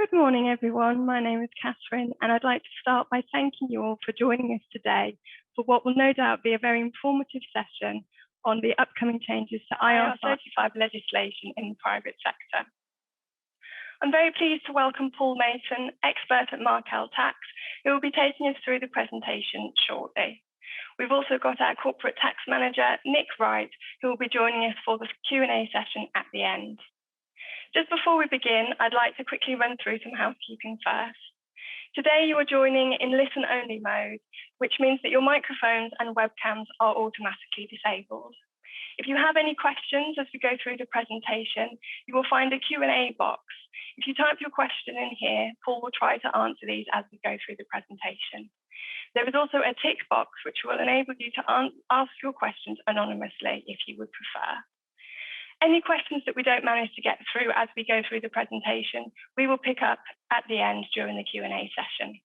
Good morning, everyone. My name is Catherine, and I'd like to start by thanking you all for joining us today for what will no doubt be a very informative session on the upcoming changes to IR35 legislation in the private sector. I'm very pleased to welcome Paul Mason, expert at Markel Tax, who will be taking us through the presentation shortly. We've also got our corporate tax manager, Nick Wright, who will be joining us for the Q&A session at the end. Just before we begin, I'd like to quickly run through some housekeeping first. Today, you are joining in listen-only mode, which means that your microphones and webcams are automatically disabled. If you have any questions as we go through the presentation, you will find a Q&A box. If you type your question in here, Paul will try to answer these as we go through the presentation. There is also a tick box which will enable you to ask your questions anonymously if you would prefer. Any questions that we don't manage to get through as we go through the presentation, we will pick up at the end during the Q&A session.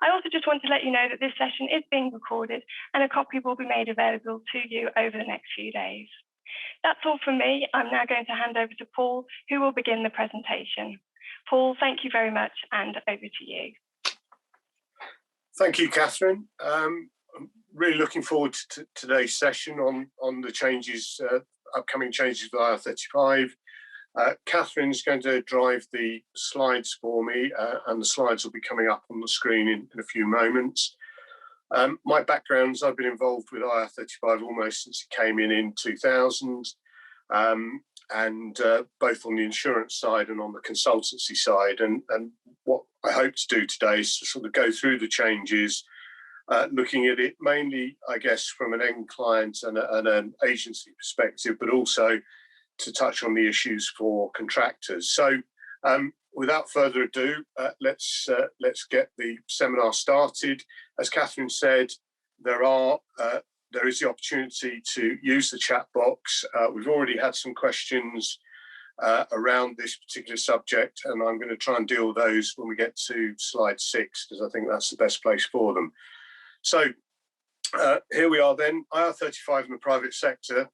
I also just want to let you know that this session is being recorded and a copy will be made available to you over the next few days. That's all from me. I'm now going to hand over to Paul, who will begin the presentation. Paul, thank you very much, and over to you. Thank you, Catherine. I'm really looking forward to today's session on the changes, upcoming changes with IR35. Catherine's going to drive the slides for me, and the slides will be coming up on the screen in a few moments. My background is I've been involved with IR35 almost since it came in 2000, and both on the insurance side and on the consultancy side. And what I hope to do today is to sort of go through the changes, looking at it mainly, I guess, from an end client and an agency perspective, but also to touch on the issues for contractors. So without further ado, let's get the seminar started. As Catherine said, there is the opportunity to use the chat box. We've already had some questions around this particular subject, and I'm going to try and deal with those when we get to slide 6, because I think that's the best place for them. So here we are then, IR35 in the private sector.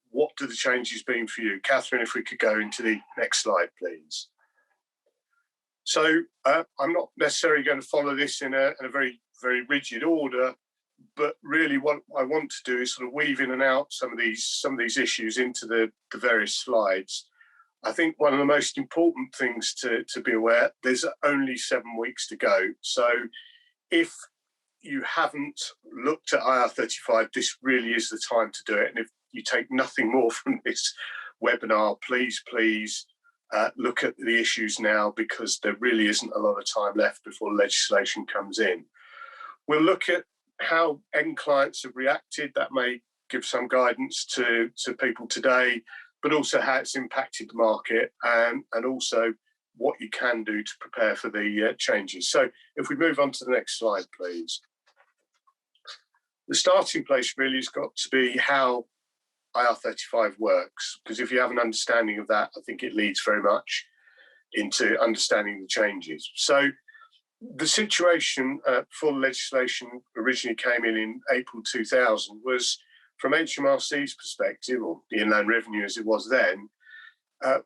What do the changes mean for you? Catherine, if we could go into the next slide, please. So I'm not necessarily going to follow this in a very, very rigid order, but really what I want to do is sort of weave in and out some of these issues into the various slides. I think one of the most important things to be aware, there's only 7 weeks to go. So if you haven't looked at IR35, this really is the time to do it. And if you take nothing more from this webinar, please look at the issues now, because there really isn't a lot of time left before legislation comes in. We'll look at how end clients have reacted. That may give some guidance to people today, but also how it's impacted the market, and also what you can do to prepare for the changes. So if we move on to the next slide, please. The starting place really has got to be how IR35 works, because if you have an understanding of that, I think it leads very much into understanding the changes. So the situation before the legislation originally came in April 2000 was, from HMRC's perspective, or the Inland Revenue as it was then,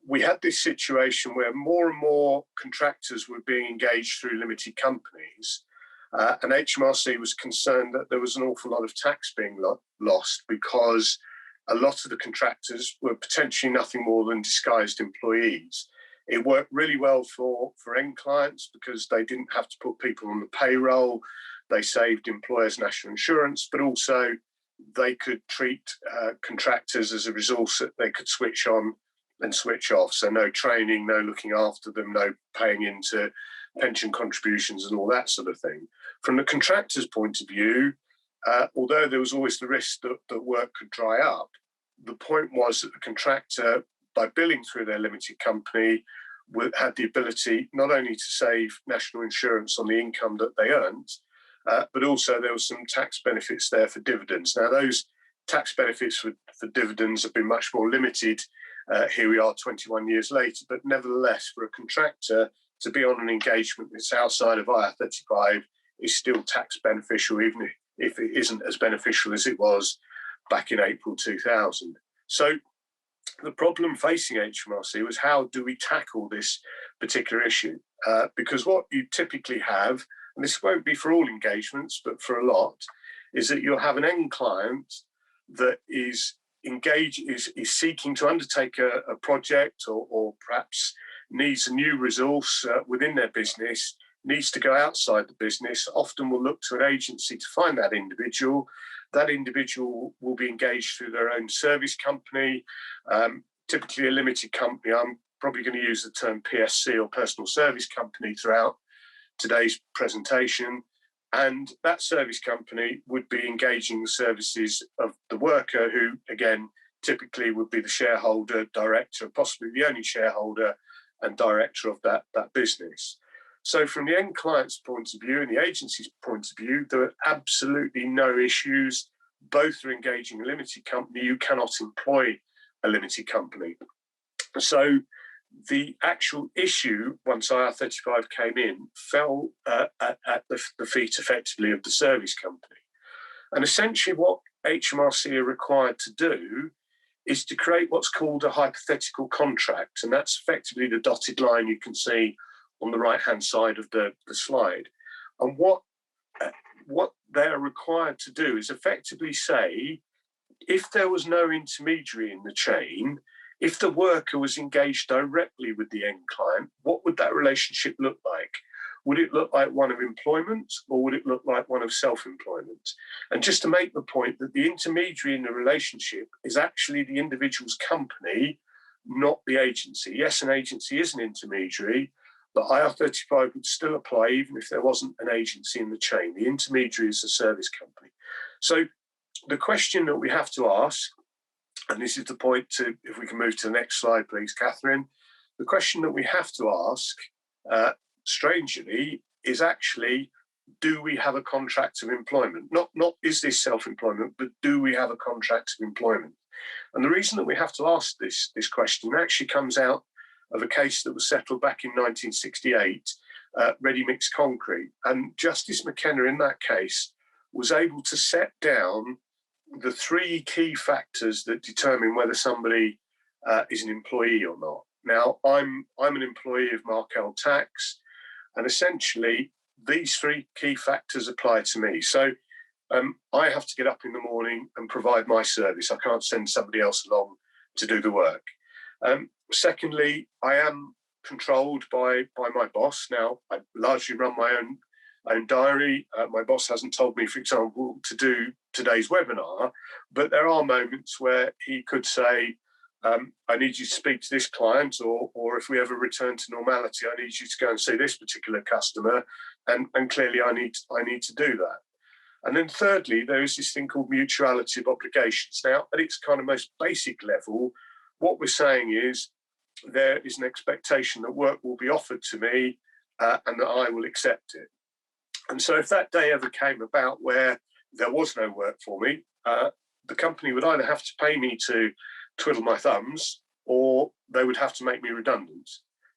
we had this situation where more and more contractors were being engaged through limited companies, and HMRC was concerned that there was an awful lot of tax being lost, because a lot of the contractors were potentially nothing more than disguised employees. It worked really well for end clients because they didn't have to put people on the payroll. They saved employers' national insurance, but also they could treat contractors as a resource that they could switch on and switch off. So no training, no looking after them, no paying into pension contributions and all that sort of thing. From the contractor's point of view, although there was always the risk that work could dry up, the point was that the contractor, by billing through their limited company, had the ability not only to save national insurance on the income that they earned, but also there were some tax benefits there for dividends. Now, those tax benefits for dividends have been much more limited. Here we are 21 years later, but nevertheless, for a contractor to be on an engagement that's outside of IR35 is still tax beneficial, even if it isn't as beneficial as it was back in April 2000. So the problem facing HMRC was, how do we tackle this particular issue? Because what you typically have, and this won't be for all engagements, but for a lot, is that you'll have an end client that is seeking to undertake a project, or perhaps needs a new resource within their business, needs to go outside the business, often will look to an agency to find that individual. That individual will be engaged through their own service company, typically a limited company. I'm probably going to use the term PSC, or personal service company, throughout today's presentation. And that service company would be engaging the services of the worker, who, again, typically would be the shareholder, director, possibly the only shareholder and director of that business. So from the end client's point of view and the agency's point of view, there are absolutely no issues. Both are engaging a limited company. You cannot employ a limited company. So the actual issue, once IR35 came in, fell at the feet, effectively, of the service company. And essentially what HMRC are required to do is to create what's called a hypothetical contract. And that's effectively the dotted line you can see on the right-hand side of the slide. And what they're required to do is effectively say, if there was no intermediary in the chain, if the worker was engaged directly with the end client, what would that relationship look like? Would it look like one of employment, or would it look like one of self-employment? And just to make the point that the intermediary in the relationship is actually the individual's company, not the agency. Yes, an agency is an intermediary, but IR35 would still apply even if there wasn't an agency in the chain. The intermediary is the service company. So the question that we have to ask, and this is the point to, if we can move to the next slide, please, Catherine. The question that we have to ask, strangely, is actually, do we have a contract of employment? Not is this self-employment, but do we have a contract of employment? And the reason that we have to ask this question actually comes out of a case that was settled back in 1968, Ready Mix Concrete. And Justice McKenna in that case was able to set down the three key factors that determine whether somebody is an employee or not. Now, I'm an employee of Markel Tax, and essentially these three key factors apply to me. So I have to get up in the morning and provide my service. I can't send somebody else along to do the work. Secondly, I am controlled by my boss. Now, I largely run my own diary. My boss hasn't told me, for example, to do today's webinar, but there are moments where he could say, I need you to speak to this client, or if we ever return to normality, I need you to go and see this particular customer, and clearly I need to do that. And then thirdly, there is this thing called mutuality of obligations. Now, at its kind of most basic level, what we're saying is there is an expectation that work will be offered to me and that I will accept it. And so if that day ever came about where there was no work for me, the company would either have to pay me to twiddle my thumbs, or they would have to make me redundant.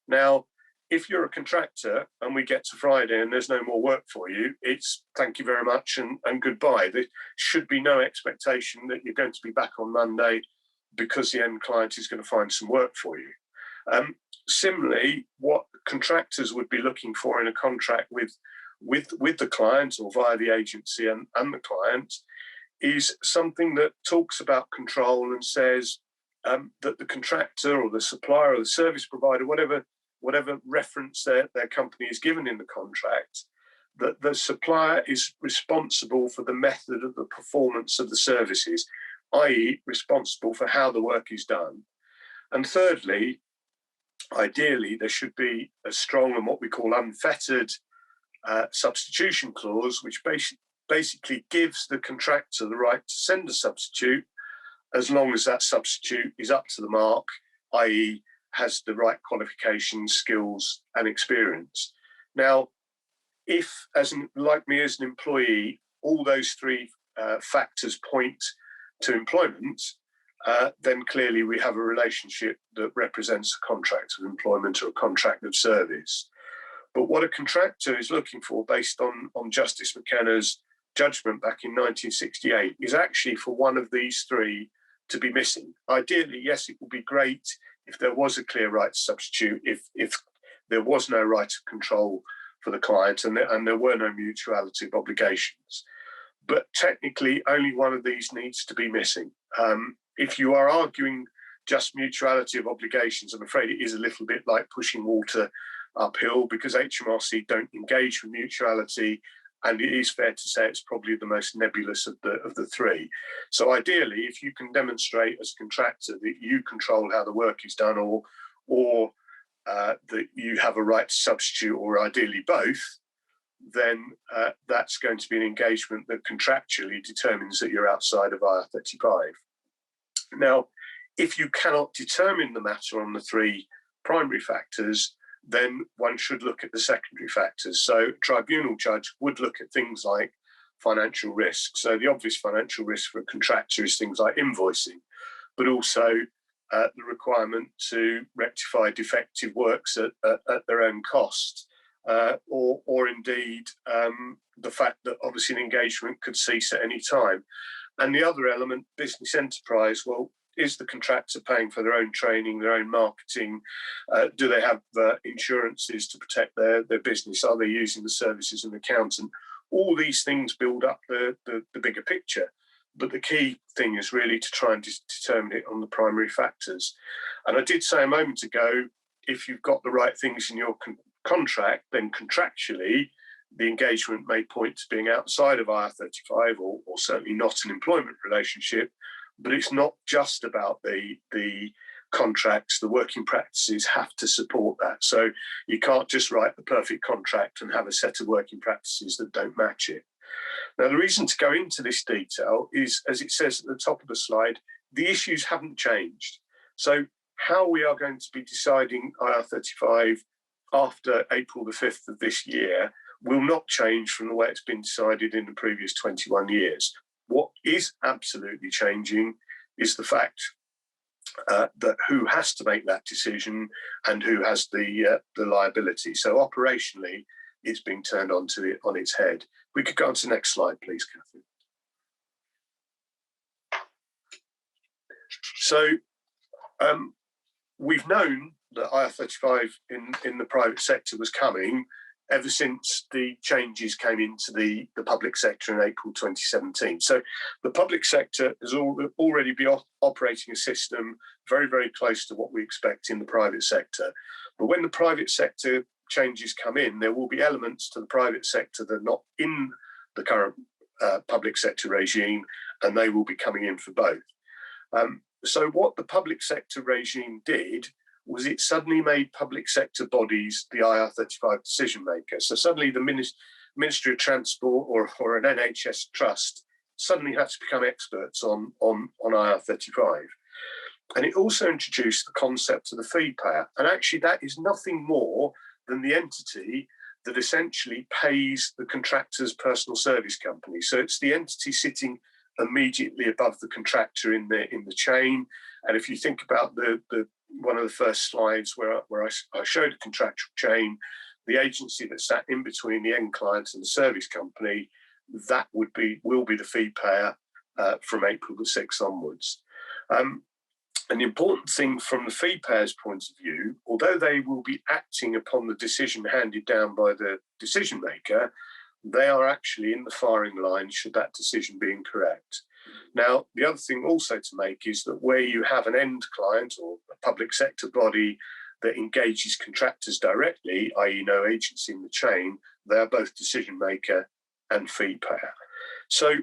Now, if you're a contractor and we get to Friday and there's no more work for you, it's thank you very much and goodbye. There should be no expectation that you're going to be back on Monday because the end client is going to find some work for you. Similarly, what contractors would be looking for in a contract with the client or via the agency and the client is something that talks about control and says that the contractor or the supplier or the service provider, whatever reference their company is given in the contract, that the supplier is responsible for the method of the performance of the services, i.e. responsible for how the work is done. And thirdly, ideally, there should be a strong and what we call unfettered substitution clause, which basically gives the contractor the right to send a substitute as long as that substitute is up to the mark, i.e. has the right qualifications, skills and experience. Now, if, like me as an employee, all those three factors point to employment, then clearly we have a relationship that represents a contract of employment or a contract of service. But what a contractor is looking for, based on Justice McKenna's judgment back in 1968, is actually for one of these three to be missing. Ideally, yes, it would be great if there was a clear right to substitute, if there was no right of control for the client and there were no mutuality of obligations. But technically, only one of these needs to be missing. If you are arguing just mutuality of obligations, I'm afraid it is a little bit like pushing water uphill, because HMRC don't engage with mutuality, and it is fair to say it's probably the most nebulous of the three. So ideally, if you can demonstrate as a contractor that you control how the work is done, or that you have a right to substitute, or ideally both, then that's going to be an engagement that contractually determines that you're outside of Ir35. Now, if you cannot determine the matter on the three primary factors, then one should look at the secondary factors. So a tribunal judge would look at things like financial risk. So the obvious financial risk for a contractor is things like invoicing, but also the requirement to rectify defective works at their own cost, or indeed the fact that obviously an engagement could cease at any time. And the other element, business enterprise, well, is the contractor paying for their own training, their own marketing? Do they have insurances to protect their business? Are they using the services of an accountant? All these things build up the bigger picture. But the key thing is really to try and determine it on the primary factors. And I did say a moment ago, if you've got the right things in your contract, then contractually, the engagement may point to being outside of Ir35, or certainly not an employment relationship. But it's not just about the contracts. The working practices have to support that. So you can't just write the perfect contract and have a set of working practices that don't match it. Now, the reason to go into this detail is, as it says at the top of the slide, the issues haven't changed. So how we are going to be deciding Ir35 after April the 5th of this year will not change from the way it's been decided in the previous 21 years. What is absolutely changing is the fact that who has to make that decision and who has the liability. So operationally, it's being turned on its head. We could go on to the next slide, please, Catherine. So we've known that Ir35 in the private sector was coming ever since the changes came into the public sector in April 2017. So the public sector has already been operating a system very, very close to what we expect in the private sector. But when the private sector changes come in, there will be elements to the private sector that are not in the current public sector regime, and they will be coming in for both. So what the public sector regime did was it suddenly made public sector bodies the Ir35 decision maker. So suddenly the Ministry of Transport or an NHS trust suddenly had to become experts on Ir35. And it also introduced the concept of the fee payer. And actually that is nothing more than the entity that essentially pays the contractor's personal service company. So it's the entity sitting immediately above the contractor in the chain. And if you think about the one of the first slides where I showed a contractual chain, the agency that sat in between the end client and the service company, that will be the fee payer from April the 6th onwards. And the important thing from the fee payer's point of view, although they will be acting upon the decision handed down by the decision maker, they are actually in the firing line should that decision be incorrect. Now, the other thing also to make is that where you have an end client or a public sector body that engages contractors directly, i.e. no agency in the chain, they are both decision maker and fee payer. So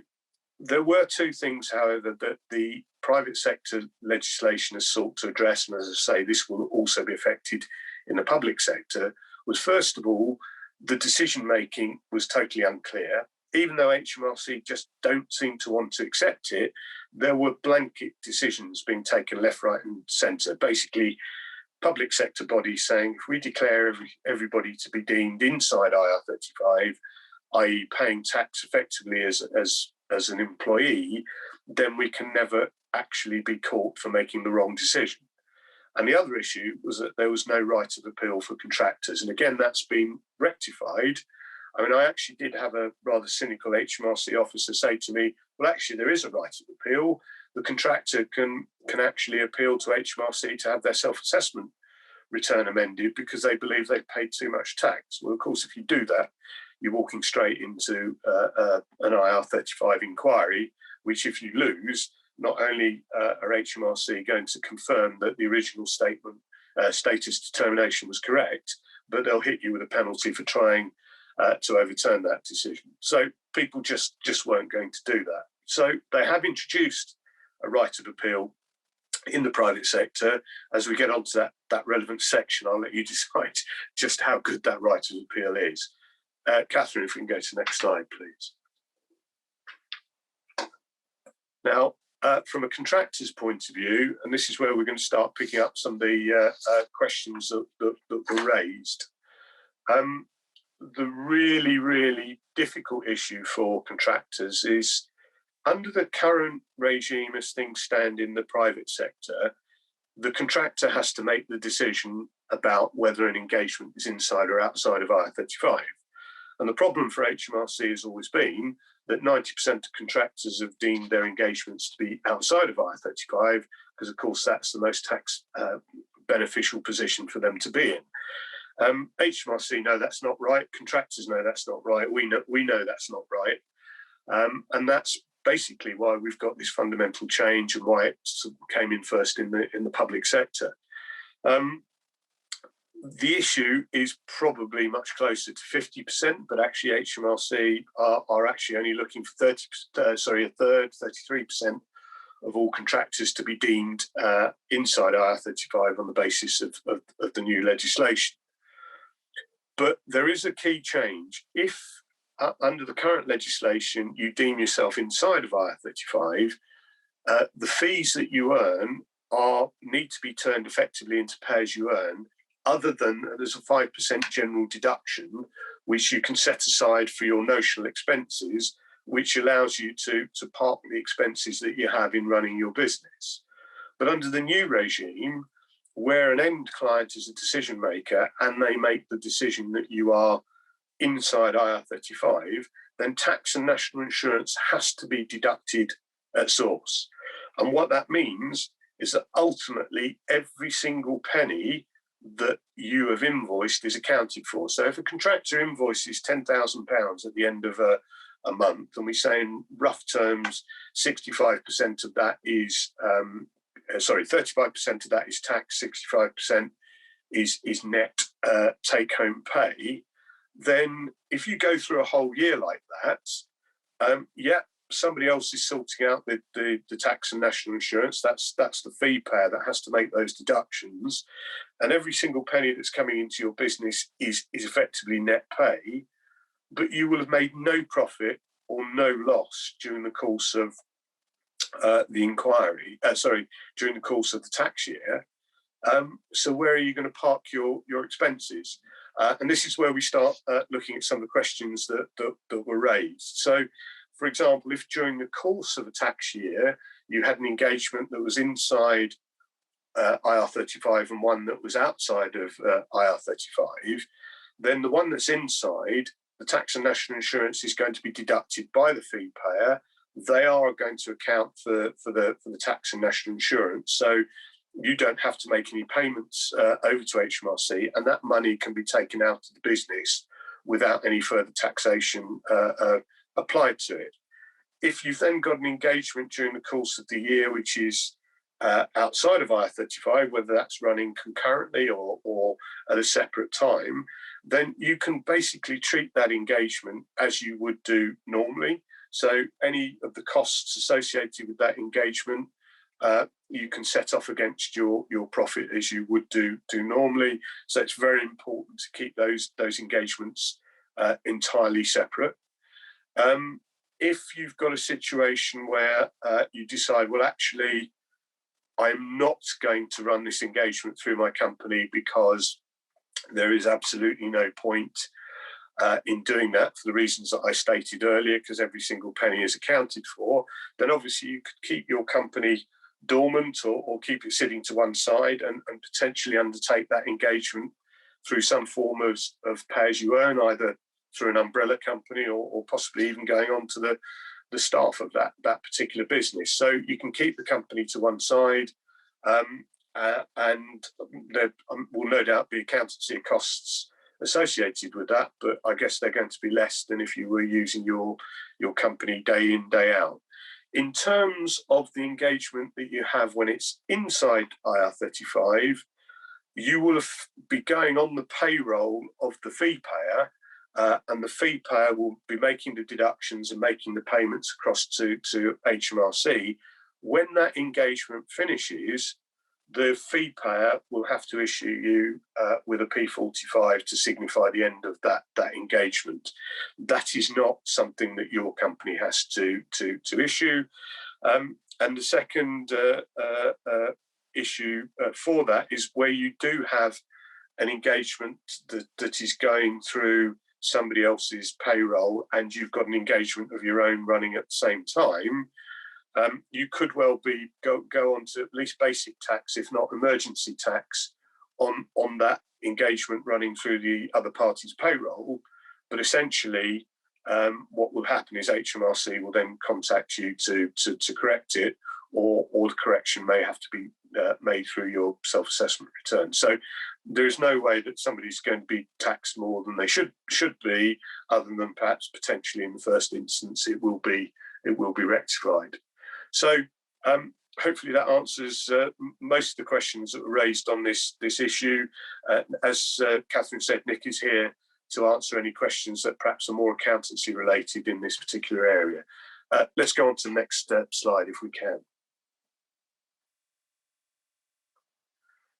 there were two things, however, that the private sector legislation has sought to address, and as I say, this will also be affected in the public sector, was first of all, the decision making was totally unclear. Even though HMRC just don't seem to want to accept it, there were blanket decisions being taken left, right and centre. Basically, public sector bodies saying, if we declare everybody to be deemed inside Ir35, i.e. paying tax effectively as an employee, then we can never actually be caught for making the wrong decision. And the other issue was that there was no right of appeal for contractors. And again, that's been rectified. I mean, I actually did have a rather cynical HMRC officer say to me, well, actually, there is a right of appeal. the contractor can actually appeal to HMRC to have their self-assessment return amended because they believe they've paid too much tax. Well, of course, if you do that, you're walking straight into an IR35 inquiry, which if you lose, not only are HMRC going to confirm that the original statement status determination was correct, but they'll hit you with a penalty for trying to overturn that decision. So people just weren't going to do that. So they have introduced a right of appeal in the private sector. As we get onto that relevant section, I'll let you decide just how good that right of appeal is. Catherine, if we can go to the next slide, please. Now, from a contractor's point of view, and this is where we're going to start picking up some of the questions that were raised. The really, really difficult issue for contractors is, under the current regime as things stand in the private sector, the contractor has to make the decision about whether an engagement is inside or outside of IR35. And the problem for HMRC has always been that 90% of contractors have deemed their engagements to be outside of IR35, because of course that's the most tax beneficial position for them to be in. HMRC know that's not right. Contractors know that's not right. We know that's not right. And that's basically why we've got this fundamental change and why it came in first in the public sector. The issue is probably much closer to 50%, but actually HMRC are actually only looking for a third, 33% of all contractors to be deemed inside IR35 on the basis of the new legislation. But there is a key change. If under the current legislation you deem yourself inside of IR35, the fees that you earn need to be turned effectively into pay as you earn, other than there's a 5% general deduction, which you can set aside for your notional expenses, which allows you to park the expenses that you have in running your business. But under the new regime, where an end client is a decision maker and they make the decision that you are inside IR35, then tax and national insurance has to be deducted at source. And what that means is that ultimately every single penny that you have invoiced is accounted for. So if a contractor invoices £10,000 at the end of a month, and we say in rough terms 65% of that is 35% of that is tax, 65% is net take-home pay, then if you go through a whole year like that, somebody else is sorting out the tax and national insurance. That's the fee payer that has to make those deductions. And every single penny that's coming into your business is effectively net pay, but you will have made no profit or no loss during the course of during the course of the tax year. So where are you going to park your expenses? And this is where we start looking at some of the questions that were raised. So, for example, if during the course of a tax year you had an engagement that was inside IR35 and one that was outside of IR35, then the one that's inside, the tax and national insurance is going to be deducted by the fee payer. They are going to account for the tax and national insurance. So you don't have to make any payments over to HMRC, and that money can be taken out of the business without any further taxation applied to it. If you've then got an engagement during the course of the year which is outside of IR35, whether that's running concurrently or at a separate time, then you can basically treat that engagement as you would do normally. So any of the costs associated with that engagement, you can set off against your profit as you would do normally. So it's very important to keep those engagements entirely separate. If you've got a situation where you decide, well, actually, I'm not going to run this engagement through my company because there is absolutely no point in doing that for the reasons that I stated earlier, because every single penny is accounted for, then obviously you could keep your company dormant or keep it sitting to one side and potentially undertake that engagement through some form of pay as you earn, either through an umbrella company or possibly even going on to the staff of that particular business. So you can keep the company to one side, and there will no doubt be accountancy costs associated with that, but I guess they're going to be less than if you were using your company day in, day out. In terms of the engagement that you have when it's inside IR35, you will be going on the payroll of the fee payer, and the fee payer will be making the deductions and making the payments across to HMRC. When that engagement finishes, the fee payer will have to issue you with a P45 to signify the end of that engagement. That is not something that your company has to issue. And the second issue for that is where you do have an engagement that is going through somebody else's payroll and you've got an engagement of your own running at the same time. You could well go on to at least basic tax, if not emergency tax, on that engagement running through the other party's payroll. But essentially, what will happen is HMRC will then contact you to correct it, or the correction may have to be made through your self-assessment return. So there is no way that somebody's going to be taxed more than they should be, other than perhaps potentially in the first instance it will be rectified. So hopefully that answers most of the questions that were raised on this issue. As Catherine said, Nick is here to answer any questions that perhaps are more accountancy related in this particular area. Let's go on to the next slide if we can.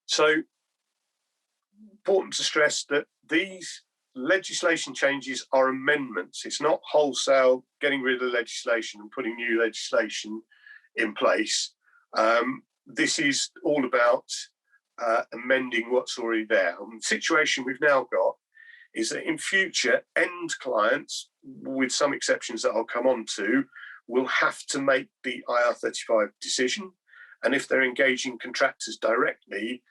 So, important to stress that these legislation changes are amendments. It's not wholesale getting rid of legislation and putting new legislation in place. This is all about amending what's already there. And the situation we've now got is that in future, end clients, with some exceptions that I'll come on to, will have to make the IR35 decision. And if they're engaging contractors directly,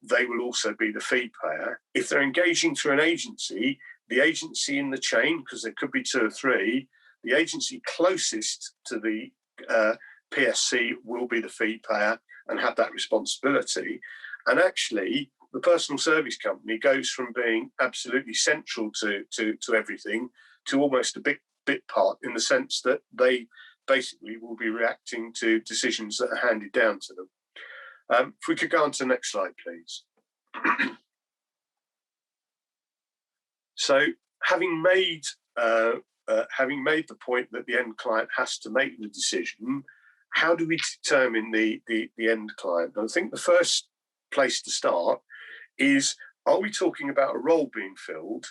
they will also be the fee payer. If they're engaging through an agency, the agency in the chain, because there could be two or three, the agency closest to the PSC will be the fee payer and have that responsibility. And actually, the personal service company goes from being absolutely central to everything to almost a bit part, in the sense that they basically will be reacting to decisions that are handed down to them. If we could go on to the next slide, please. So, having made the point that the end client has to make the decision, how do we determine the end client? And I think the first place to start is, are we talking about a role being filled,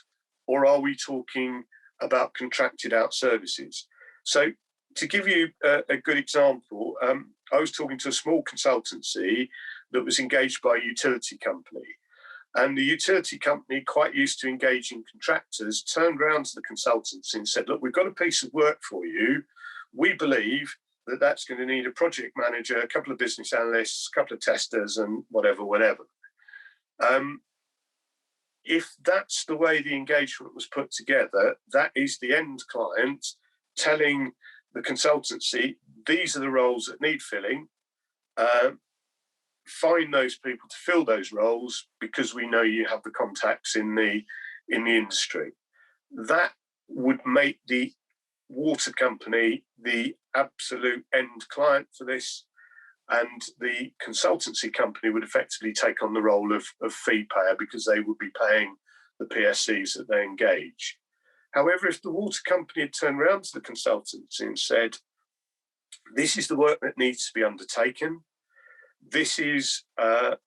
or are we talking about contracted out services? So, to give you a good example, I was talking to a small consultancy that was engaged by a utility company. And the utility company, quite used to engaging contractors, turned around to the consultancy and said, look, we've got a piece of work for you. We believe that that's going to need a project manager, a couple of business analysts, a couple of testers, and whatever. If that's the way the engagement was put together, that is the end client telling the consultancy, these are the roles that need filling. Find those people to fill those roles because we know you have the contacts in the industry. That would make the water company the absolute end client for this, and the consultancy company would effectively take on the role of fee payer because they would be paying the PSCs that they engage. However, if the water company had turned around to the consultancy and said, this is the work that needs to be undertaken, this is the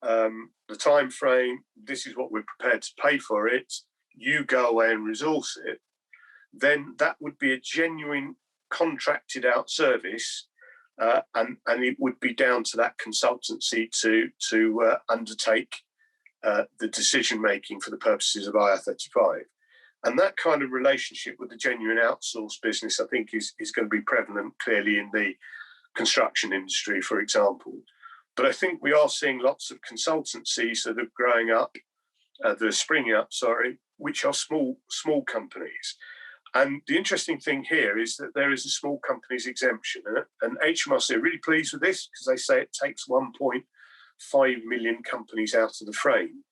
time frame, this is what we're prepared to pay for it, you go away and resource it, then that would be a genuine contracted out service, and it would be down to that consultancy to undertake the decision making for the purposes of IR35. And that kind of relationship with the genuine outsourced business, I think, is going to be prevalent clearly in the construction industry, for example. But I think we are seeing lots of consultancies that are springing up, which are small companies. And the interesting thing here is that there is a small companies exemption, and HMRC are really pleased with this because they say it takes 1.5 million companies out of the frame.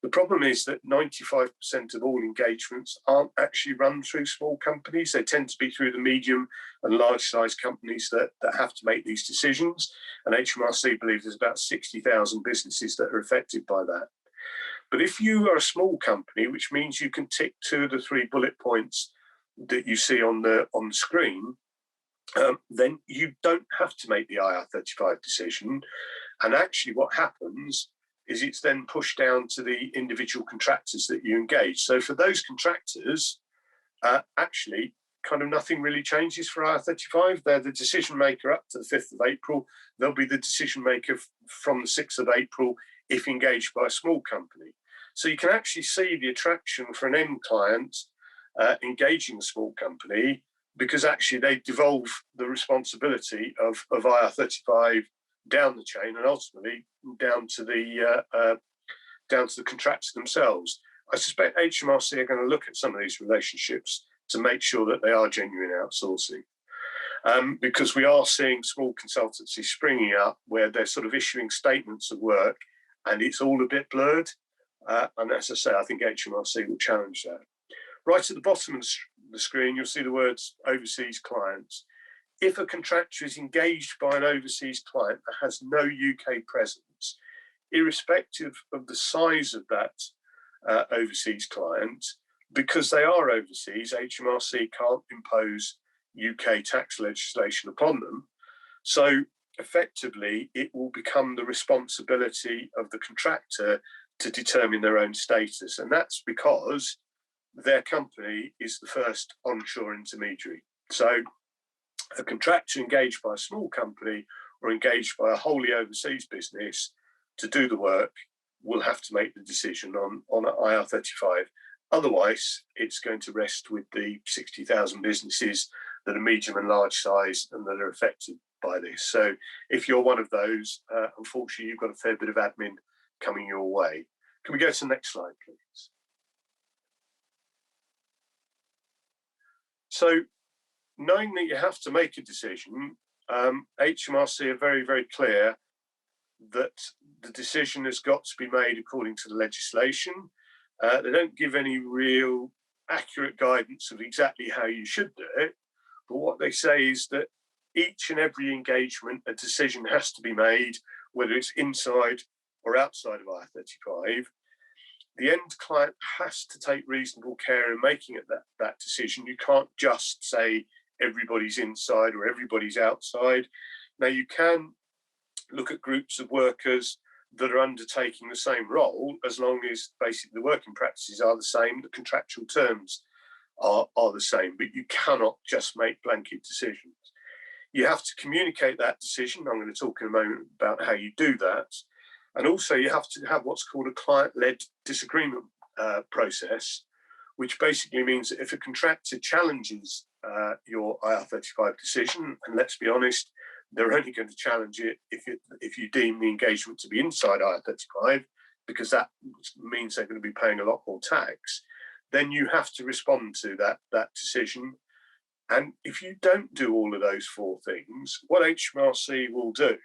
The problem is that 95% of all engagements aren't actually run through small companies. They tend to be through the medium and large size companies that have to make these decisions. And HMRC believes there's about 60,000 businesses that are affected by that. But if you are a small company, which means you can tick 2 of the 3 bullet points that you see on the screen, then you don't have to make the IR35 decision. And actually what happens is it's then pushed down to the individual contractors that you engage. So for those contractors, actually kind of nothing really changes for IR35. They're the decision maker up to the 5th of April. They'll be the decision maker from the 6th of April if engaged by a small company. So you can actually see the attraction for an end client engaging a small company, because actually they devolve the responsibility of IR35 down the chain and ultimately down to the contractors themselves. I suspect HMRC are going to look at some of these relationships to make sure that they are genuine outsourcing, because we are seeing small consultancies springing up where they're sort of issuing statements of work and it's all a bit blurred. And as I say, I think HMRC will challenge that. Right at the bottom of the screen, you'll see the words overseas clients. If a contractor is engaged by an overseas client that has no UK presence, irrespective of the size of that overseas client, because they are overseas, HMRC can't impose UK tax legislation upon them. So effectively, it will become the responsibility of the contractor to determine their own status. And that's because their company is the first onshore intermediary. So a contractor engaged by a small company or engaged by a wholly overseas business to do the work will have to make the decision on IR35. Otherwise, it's going to rest with the 60,000 businesses that are medium and large size and that are affected by this. So if you're one of those, unfortunately, you've got a fair bit of admin coming your way. Can we go to the next slide, please? So knowing that you have to make a decision, HMRC are very, very clear that the decision has got to be made according to the legislation. They don't give any real accurate guidance of exactly how you should do it. But what they say is that each and every engagement, a decision has to be made, whether it's inside or outside of IR35. The end client has to take reasonable care in making it that decision. You can't just say everybody's inside or everybody's outside. Now, you can look at groups of workers that are undertaking the same role, as long as basically the working practices are the same, the contractual terms are the same, but you cannot just make blanket decisions. You have to communicate that decision. I'm going to talk in a moment about how you do that. And also you have to have what's called a client-led disagreement process, which basically means that if a contractor challenges your IR35 decision, and let's be honest, they're only going to challenge it if you deem the engagement to be inside IR35, because that means they're going to be paying a lot more tax, then you have to respond to that decision. And if you don't do all of those 4 things, what HMRC will do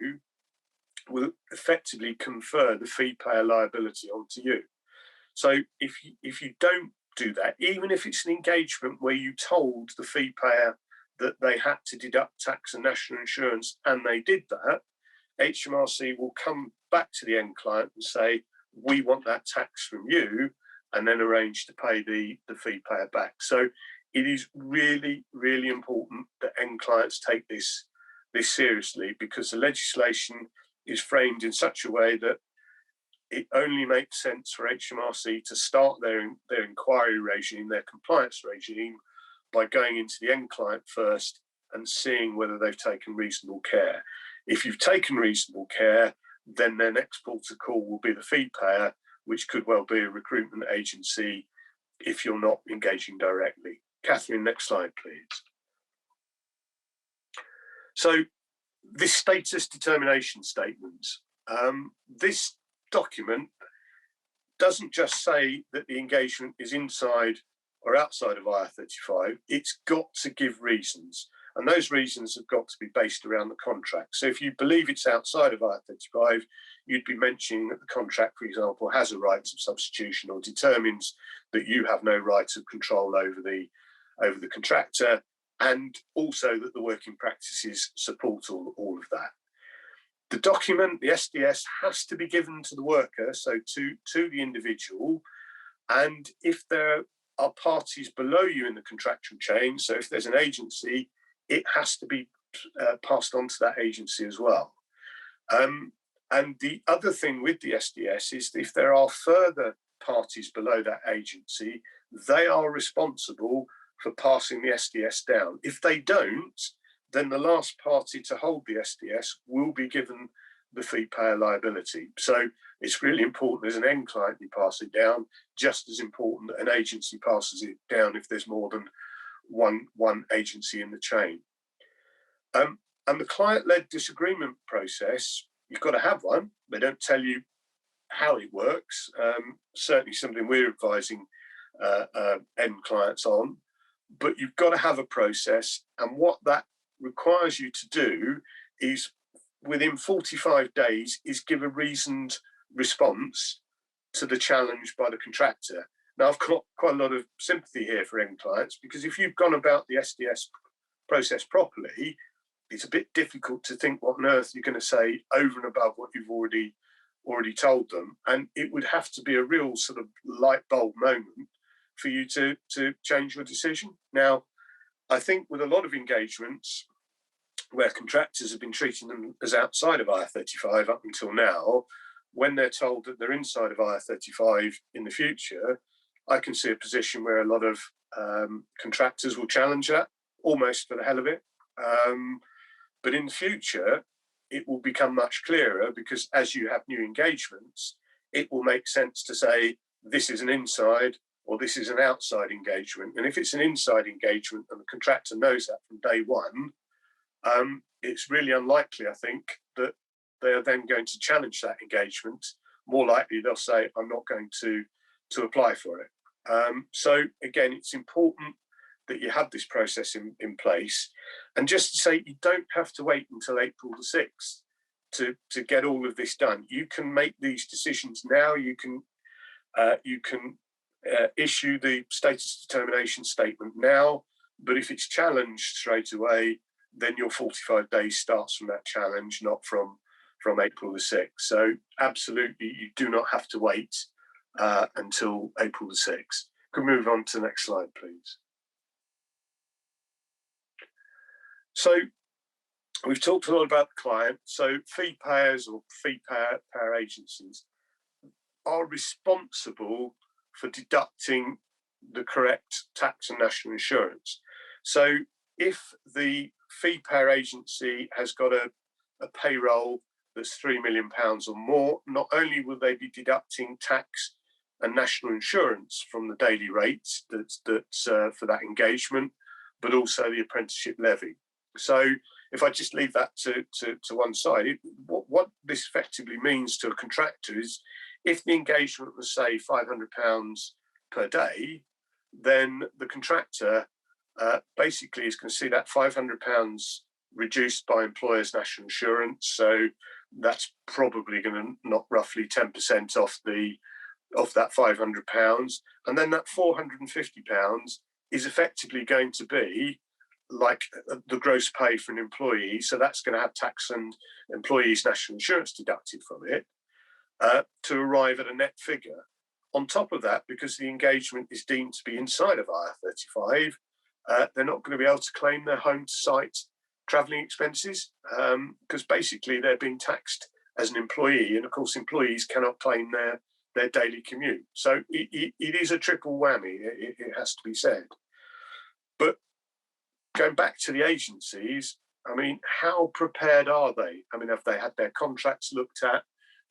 will effectively confer the fee payer liability onto you. So if you don't do that, even if it's an engagement where you told the fee payer that they had to deduct tax and national insurance and they did that, HMRC will come back to the end client and say, we want that tax from you, and then arrange to pay the fee payer back. So it is really, really important that end clients take this seriously, because the legislation is framed in such a way that it only makes sense for HMRC to start their inquiry regime, their compliance regime, by going into the end client first and seeing whether they've taken reasonable care. If you've taken reasonable care, then their next port of call will be the fee payer, which could well be a recruitment agency if you're not engaging directly. Catherine, next slide, please. So this status determination statement, this document doesn't just say that the engagement is inside or outside of IR35, it's got to give reasons. And those reasons have got to be based around the contract. So if you believe it's outside of IR35, you'd be mentioning that the contract, for example, has a right of substitution or determines that you have no right of control over the contractor, and also that the working practices support all of that. The document, the SDS, has to be given to the worker, so to the individual. And if there are parties below you in the contractual chain, so if there's an agency, it has to be passed on to that agency as well. And the other thing with the SDS is if there are further parties below that agency, they are responsible for passing the SDS down. If they don't, then the last party to hold the SDS will be given the fee payer liability. So it's really important as an end client you pass it down, just as important that an agency passes it down if there's more than one agency in the chain. And the client-led disagreement process, you've got to have one. They don't tell you how it works. Certainly something we're advising end clients on, but you've got to have a process. And what that requires you to do is within 45 days is give a reasoned response to the challenge by the contractor. Now, I've got quite a lot of sympathy here for end clients, because if you've gone about the SDS process properly, it's a bit difficult to think what on earth you're going to say over and above what you've already told them. And it would have to be a real sort of light bulb moment for you to change your decision. Now, I think with a lot of engagements where contractors have been treating them as outside of IR35 up until now, when they're told that they're inside of IR35 in the future, I can see a position where a lot of contractors will challenge that almost for the hell of it. But in the future, it will become much clearer, because as you have new engagements, it will make sense to say this is an inside or this is an outside engagement. And if it's an inside engagement and the contractor knows that from day one, it's really unlikely, I think, that they are then going to challenge that engagement. More likely they'll say, I'm not going to apply for it. So again, it's important that you have this process in place. And just to say, you don't have to wait until April the 6th to get all of this done. You can make these decisions now. You can issue the status determination statement now, but if it's challenged straight away, then your 45 days starts from that challenge, not from April the 6th. So absolutely, you do not have to wait until April the 6th. Can we move on to the next slide, please? So we've talked a lot about the client. So fee payers or fee payer agencies are responsible for deducting the correct tax and national insurance. So if the fee payer agency has got a payroll that's £3 million or more, not only will they be deducting tax and national insurance from the daily rates that's for that engagement, but also the apprenticeship levy. So if I just leave that to one side, what this effectively means to a contractor is if the engagement was, say, £500 per day, then the contractor basically is going to see that £500 reduced by employers' national insurance. So that's probably going to knock roughly 10% off that £500. And then that £450 is effectively going to be like the gross pay for an employee. So that's going to have tax and employees' national insurance deducted from it to arrive at a net figure. On top of that, because the engagement is deemed to be inside of IR35, they're not going to be able to claim their home to site travelling expenses because basically they're being taxed as an employee. And of course, employees cannot claim their daily commute. So it is a triple whammy, it has to be said. But going back to the agencies, I mean, how prepared are they? I mean, have they had their contracts looked at?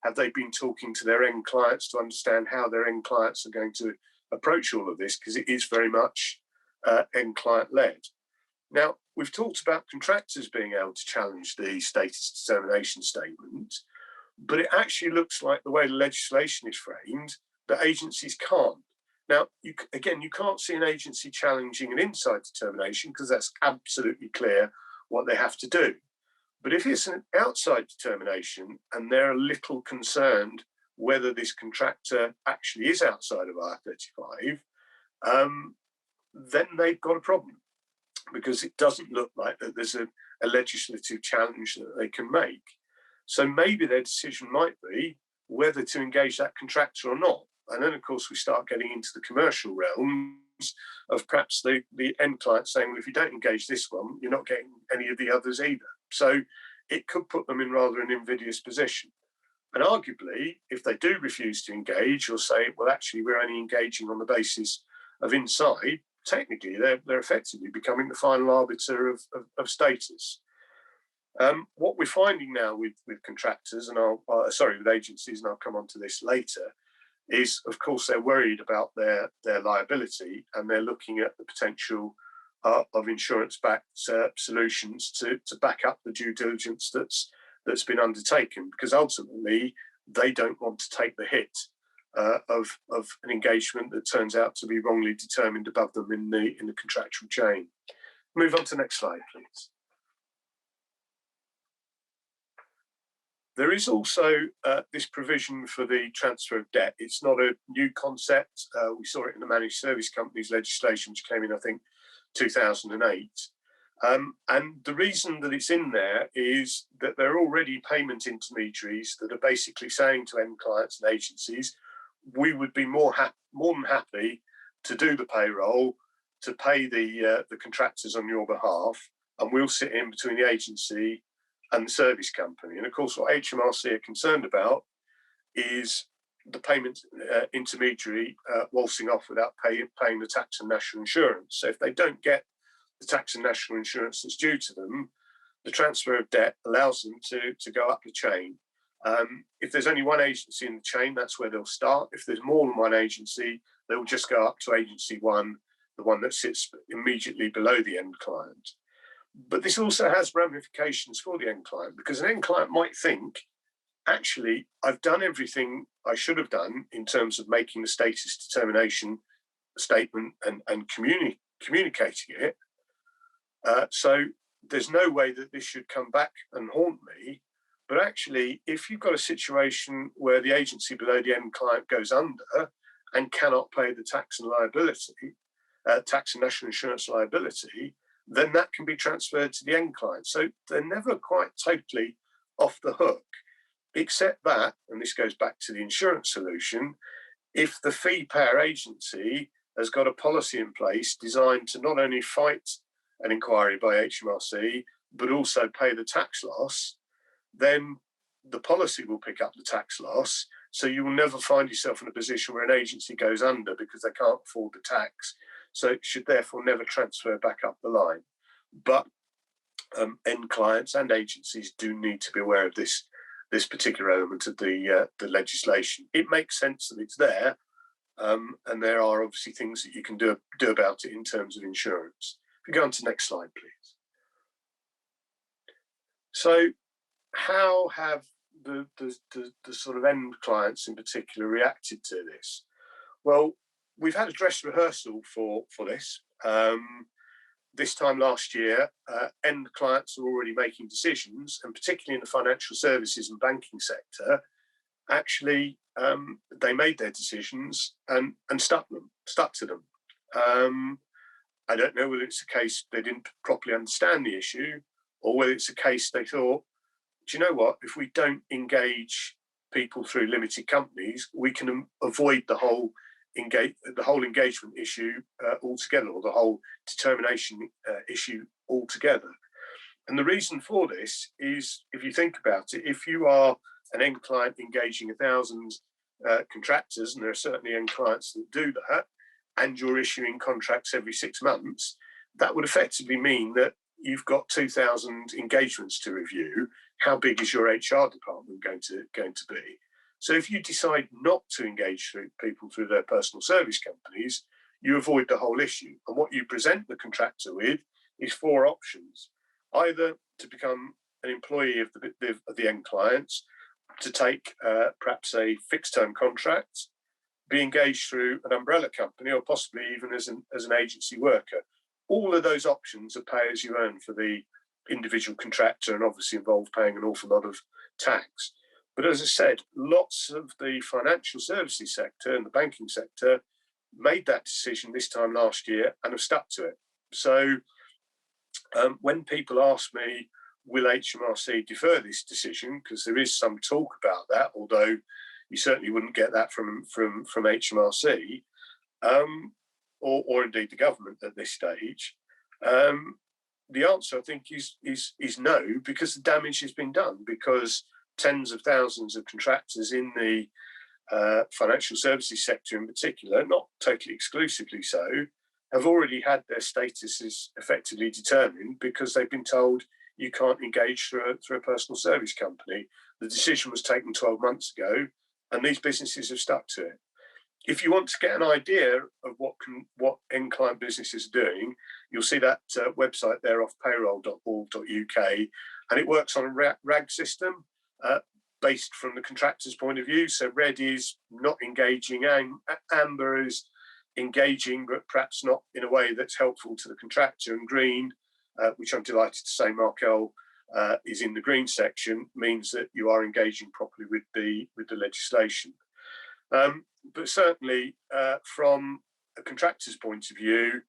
Have they been talking to their end clients to understand how their end clients are going to approach all of this? Because it is very much end client led. Now, we've talked about contractors being able to challenge the status determination statement, but it actually looks like the way the legislation is framed, that agencies can't. Now, again, you can't see an agency challenging an inside determination because that's absolutely clear what they have to do. But if it's an outside determination and they're a little concerned whether this contractor actually is outside of Ir35, then they've got a problem, because it doesn't look like that there's a legislative challenge that they can make. So maybe their decision might be whether to engage that contractor or not. And then, of course, we start getting into the commercial realms of perhaps the end client saying, well, if you don't engage this one, you're not getting any of the others either. So it could put them in rather an invidious position. And arguably, if they do refuse to engage or say, well, actually, we're only engaging on the basis of inside, technically, they're effectively becoming the final arbiter of status. What we're finding now with contractors, and with agencies, and I'll come on to this later, is, of course, they're worried about their liability, and they're looking at the potential of insurance-backed solutions to back up the due diligence that's been undertaken, because ultimately they don't want to take the hit of an engagement that turns out to be wrongly determined above them in the contractual chain. Move on to the next slide, please. There is also this provision for the transfer of debt. It's not a new concept. We saw it in the managed service companies legislation, which came in, I think, 2008. And the reason that it's in there is that there are already payment intermediaries that are basically saying to end clients and agencies, we would be more than happy to do the payroll, to pay the contractors on your behalf, and we'll sit in between the agency and the service company. And of course, what HMRC are concerned about is the payment intermediary waltzing off without paying the tax and national insurance. So if they don't get the tax and national insurance that's due to them, the transfer of debt allows them to go up the chain. If there's only one agency in the chain, that's where they'll start. If there's more than one agency, they'll just go up to agency one, the one that sits immediately below the end client. But this also has ramifications for the end client, because an end client might think, actually, I've done everything I should have done in terms of making the status determination statement and communicating it. So there's no way that this should come back and haunt me. But actually, if you've got a situation where the agency below the end client goes under and cannot pay the tax and liability, tax and national insurance liability, then that can be transferred to the end client. So they're never quite totally off the hook, except that, and this goes back to the insurance solution, if the fee payer agency has got a policy in place designed to not only fight an inquiry by HMRC, but also pay the tax loss, then the policy will pick up the tax loss. So you will never find yourself in a position where an agency goes under because they can't afford the tax. So it should therefore never transfer back up the line. But end clients and agencies do need to be aware of this particular element of the legislation. It makes sense that it's there, and there are obviously things that you can do about it in terms of insurance. If you go on to the next slide, please. So how have the sort of end clients in particular reacted to this? Well, we've had a dress rehearsal for this. This time last year, end clients are already making decisions, and particularly in the financial services and banking sector, actually they made their decisions and stuck to them. I don't know whether it's a case they didn't properly understand the issue, or whether it's a case they thought, do you know what, if we don't engage people through limited companies, we can avoid the whole engagement issue altogether, or the whole determination issue altogether. And the reason for this is, if you think about it, if you are an end client engaging 1,000 contractors, and there are certainly end clients that do that, and you're issuing contracts every 6 months, that would effectively mean that you've got 2,000 engagements to review. How big is your HR department going to be? So if you decide not to engage people through their personal service companies, you avoid the whole issue. And what you present the contractor with is 4 options: either to become an employee of the end clients, to take perhaps a fixed term contract, be engaged through an umbrella company or possibly even as an agency worker. All of those options are pay as you earn for the individual contractor and obviously involve paying an awful lot of tax. But as I said, lots of the financial services sector and the banking sector made that decision this time last year and have stuck to it. So when people ask me, will HMRC defer this decision, because there is some talk about that, although you certainly wouldn't get that from HMRC or indeed the government at this stage. The answer, I think, is no, because the damage has been done, because tens of thousands of contractors in the financial services sector in particular, not totally exclusively so, have already had their statuses effectively determined because they've been told you can't engage through a personal service company. The decision was taken 12 months ago, and these businesses have stuck to it. If you want to get an idea of what end client businesses are doing, you'll see that website there off payroll.org.uk, and it works on a RAG system based from the contractor's point of view. So red is not engaging, amber is engaging, but perhaps not in a way that's helpful to the contractor, and green, which I'm delighted to say Markel is in the green section, means that you are engaging properly with the legislation. But certainly from a contractor's point of view,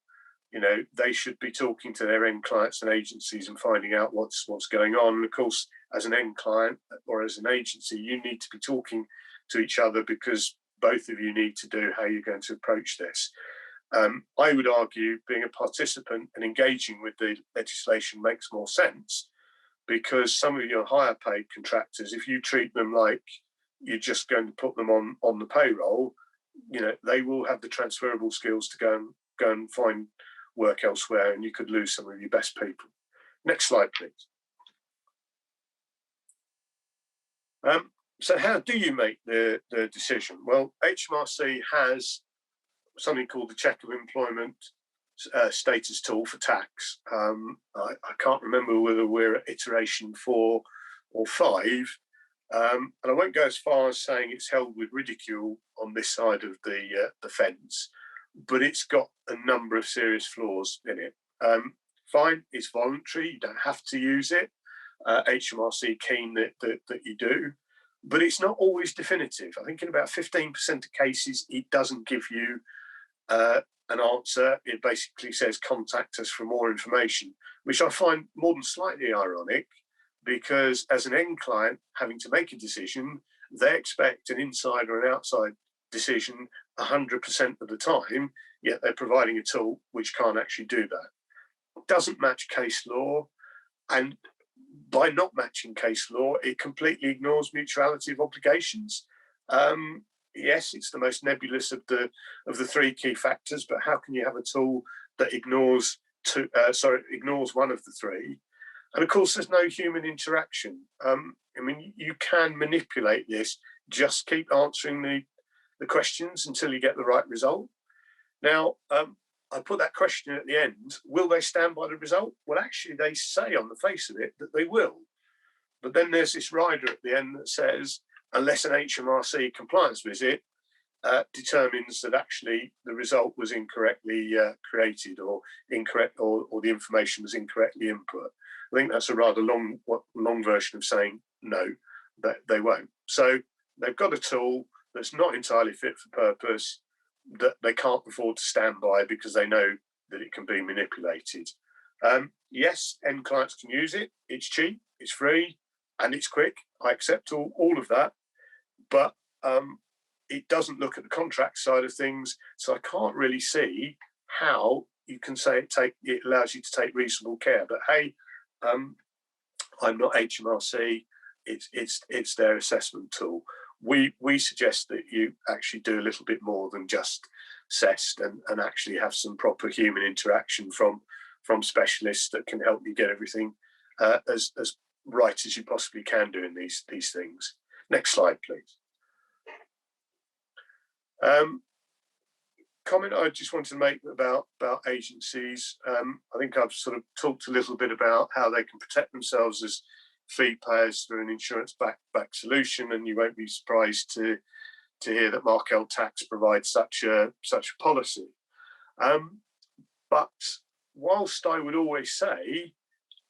they should be talking to their end clients and agencies and finding out what's going on. And of course, as an end client or as an agency, you need to be talking to each other, because both of you need to do how you're going to approach this. I would argue being a participant and engaging with the legislation makes more sense, because some of your higher paid contractors, if you treat them like you're just going to put them on the payroll, they will have the transferable skills to go and find work elsewhere, and you could lose some of your best people. Next slide, please. So how do you make the decision? Well, HMRC has something called the Check of Employment status tool for tax. I can't remember whether we're at iteration 4 or 5, and I won't go as far as saying it's held with ridicule on this side of the fence, but it's got a number of serious flaws in it. Fine, it's voluntary, you don't have to use it. HMRC keen that you do, but it's not always definitive. I think in about 15% of cases, it doesn't give you an answer. It basically says contact us for more information, which I find more than slightly ironic, because as an end client having to make a decision, they expect an inside or an outside decision 100% of the time, yet they're providing a tool which can't actually do that. It doesn't match case law, and by not matching case law, it completely ignores mutuality of obligations. Yes, it's the most nebulous of the three key factors, but how can you have a tool that ignores one of the three? And of course, there's no human interaction. You can manipulate this. Just keep answering the questions until you get the right result. Now, I put that question at the end, will they stand by the result? Well, actually, they say on the face of it that they will. But then there's this rider at the end that says, unless an HMRC compliance visit determines that actually the result was incorrectly created or incorrect, or the information was incorrectly input. I think that's a rather long version of saying no, that they won't. So they've got a tool that's not entirely fit for purpose, that they can't afford to stand by because they know that it can be manipulated. Yes, end clients can use it. It's cheap, it's free, and it's quick. I accept all of that, but it doesn't look at the contract side of things, so I can't really see how you can say it allows you to take reasonable care. But hey, I'm not HMRC. It's their assessment tool. We suggest that you actually do a little bit more than just CEST and actually have some proper human interaction from specialists that can help you get everything as right as you possibly can do in these things. Next slide, please. Comment I just wanted to make about agencies. I think I've sort of talked a little bit about how they can protect themselves as fee payers through an insurance back solution, and you won't be surprised to to hear that Markel Tax provides such a policy. But whilst I would always say,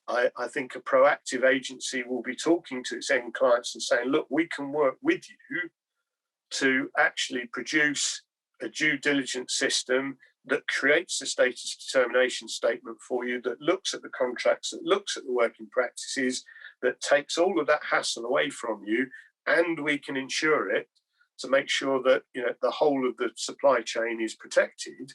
I think a proactive agency will be talking to its end clients and saying, look, we can work with you to actually produce a due diligence system that creates a status determination statement for you, that looks at the contracts, that looks at the working practices, that takes all of that hassle away from you, and we can insure it to make sure that the whole of the supply chain is protected.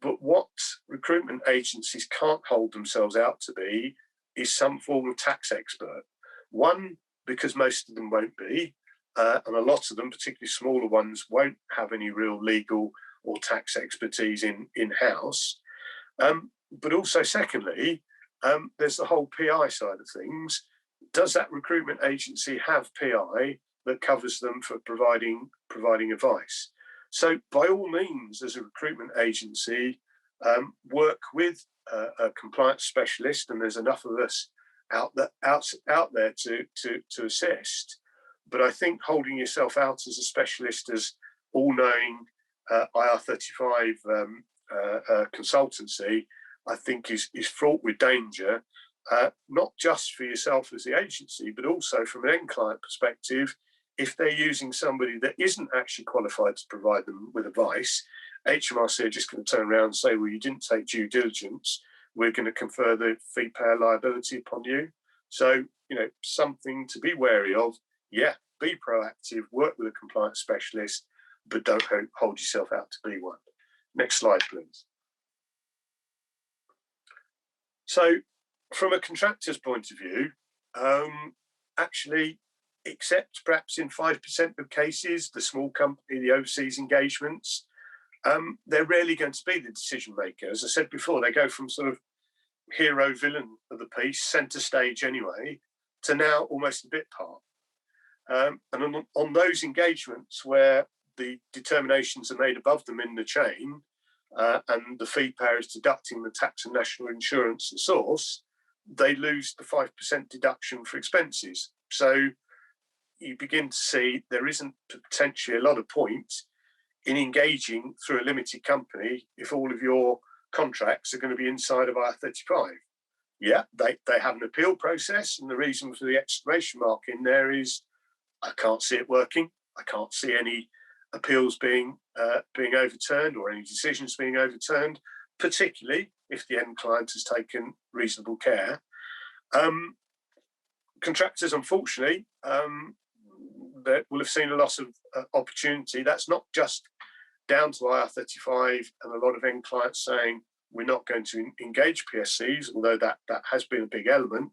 But what recruitment agencies can't hold themselves out to be is some form of tax expert. One, because most of them won't be, and a lot of them, particularly smaller ones, won't have any real legal or tax expertise in-house. But also, secondly, there's the whole PI side of things. Does that recruitment agency have PI that covers them for providing advice? So by all means, as a recruitment agency, work with a compliance specialist, and there's enough of us out there to assist. But I think holding yourself out as a specialist, as all-knowing IR35 consultancy, I think is fraught with danger, not just for yourself as the agency, but also from an end client perspective. If they're using somebody that isn't actually qualified to provide them with advice, HMRC are just going to turn around and say, well, you didn't take due diligence, we're going to confer the fee payer liability upon you. So, something to be wary of. Yeah, be proactive, work with a compliance specialist, but don't hold yourself out to be one. Next slide, please. So, from a contractor's point of view, actually, except perhaps in 5% of cases, the small company, the overseas engagements, they're rarely going to be the decision maker. As I said before, they go from sort of hero villain of the piece, centre stage anyway, to now almost a bit part. And on those engagements where the determinations are made above them in the chain, and the fee payer is deducting the tax and national insurance at source, they lose the 5% deduction for expenses. So you begin to see there isn't potentially a lot of point in engaging through a limited company if all of your contracts are going to be inside of Ir35. Yeah, they have an appeal process, and the reason for the exclamation mark in there is I can't see it working. I can't see any appeals being overturned or any decisions being overturned, particularly if the end client has taken reasonable care. Contractors, unfortunately, that will have seen a loss of opportunity. That's not just down to IR35 and a lot of end clients saying we're not going to engage PSCs, although that has been a big element.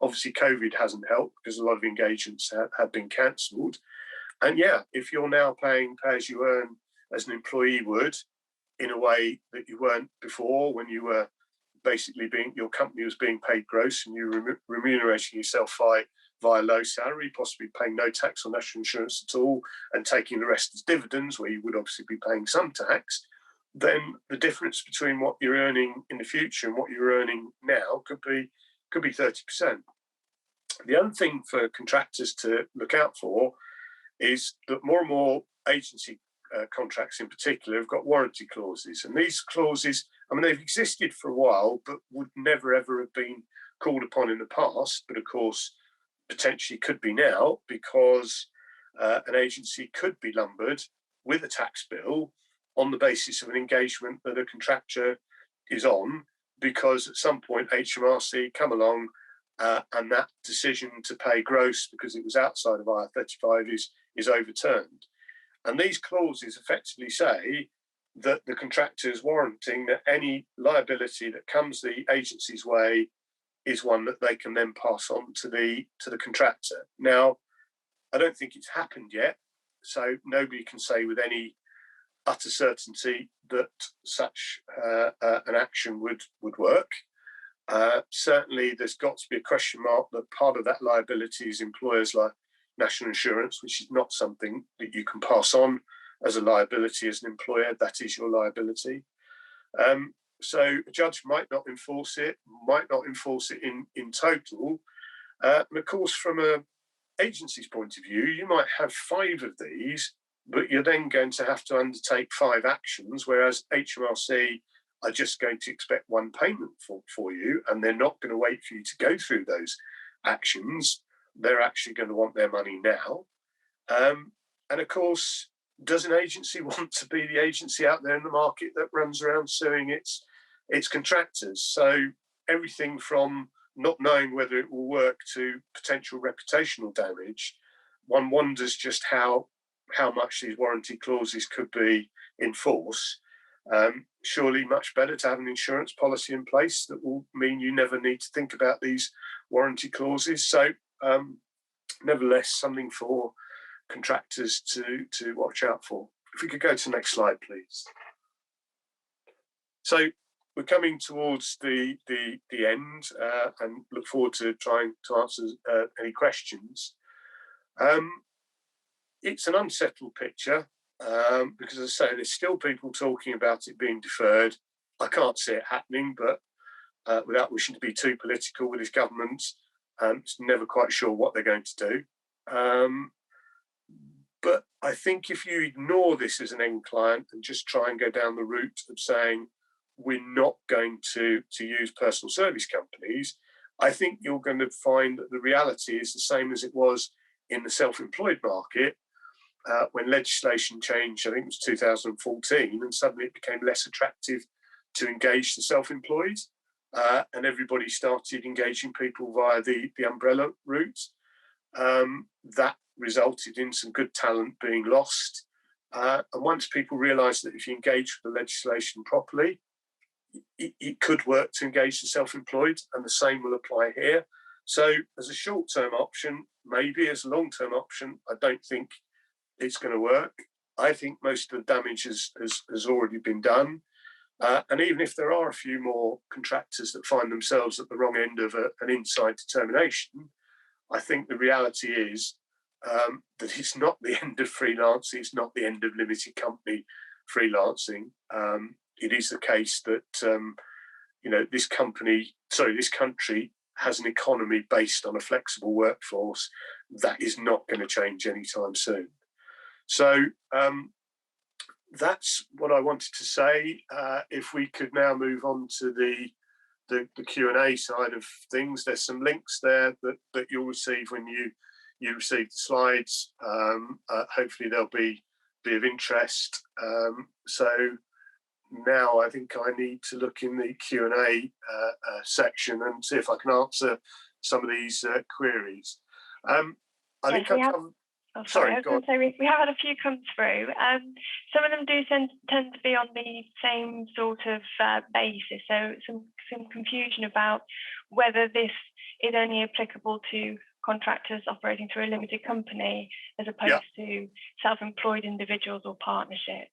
Obviously, COVID hasn't helped because a lot of engagements have been cancelled. And yeah, if you're now paying pay as you earn as an employee would, in a way that you weren't before, when you were basically your company was being paid gross and you were remunerating yourself via low salary, possibly paying no tax or national insurance at all, and taking the rest as dividends, where you would obviously be paying some tax, then the difference between what you're earning in the future and what you're earning now could be 30%. The other thing for contractors to look out for is that more and more agency contracts in particular have got warranty clauses. And these clauses, I mean, they've existed for a while, but would never, ever have been called upon in the past. But of course, potentially could be now, because an agency could be lumbered with a tax bill on the basis of an engagement that a contractor is on, because at some point HMRC come along and that decision to pay gross because it was outside of IR35 is overturned. And these clauses effectively say that the contractor is warranting that any liability that comes the agency's way is one that they can then pass on to the contractor. Now, I don't think it's happened yet, so nobody can say with any utter certainty that such an action would work. Certainly, there's got to be a question mark that part of that liability is employers like national insurance, which is not something that you can pass on as a liability as an employer. That is your liability. So a judge might not enforce it in total. And of course, from an agency's point of view, you might have 5 of these but you're then going to have to undertake 5 actions, whereas HMRC are just going to expect one payment for you, and they're not going to wait for you to go through those actions. They're actually going to want their money now. And of course, does an agency want to be the agency out there in the market that runs around suing its contractors? So everything from not knowing whether it will work to potential reputational damage, one wonders just how much these warranty clauses could be in force. Surely much better to have an insurance policy in place that will mean you never need to think about these warranty clauses. So nevertheless, something for contractors to watch out for. If we could go to the next slide, please. So we're coming towards the end and look forward to trying to answer any questions. It's an unsettled picture because, as I say, there's still people talking about it being deferred. I can't see it happening, but without wishing to be too political with this government, it's never quite sure what they're going to do. But I think if you ignore this as an end client and just try and go down the route of saying we're not going to use personal service companies, I think you're going to find that the reality is the same as it was in the self-employed market when legislation changed. I think it was 2014, and suddenly it became less attractive to engage the self-employed, and everybody started engaging people via the umbrella route. That resulted in some good talent being lost. And once people realised that if you engage with the legislation properly, it could work to engage the self-employed, and the same will apply here. So as a short-term option, maybe as a long-term option, I don't think it's going to work. I think most of the damage has already been done. And even if there are a few more contractors that find themselves at the wrong end of an inside determination, I think the reality is that it's not the end of freelancing, it's not the end of limited company freelancing. It is the case that this country has an economy based on a flexible workforce that is not going to change anytime soon. So that's what I wanted to say. If we could now move on to the Q&A side of things, there's some links there that you'll receive when you receive the slides. Hopefully they'll be of interest. So now I think I need to look in the Q&A section and see if I can answer some of these queries. Sorry, I was going to say we have had a few come through. Some of them do tend to be on the same sort of basis, so some confusion about whether this is only applicable to contractors operating through a limited company as opposed to self-employed individuals or partnerships.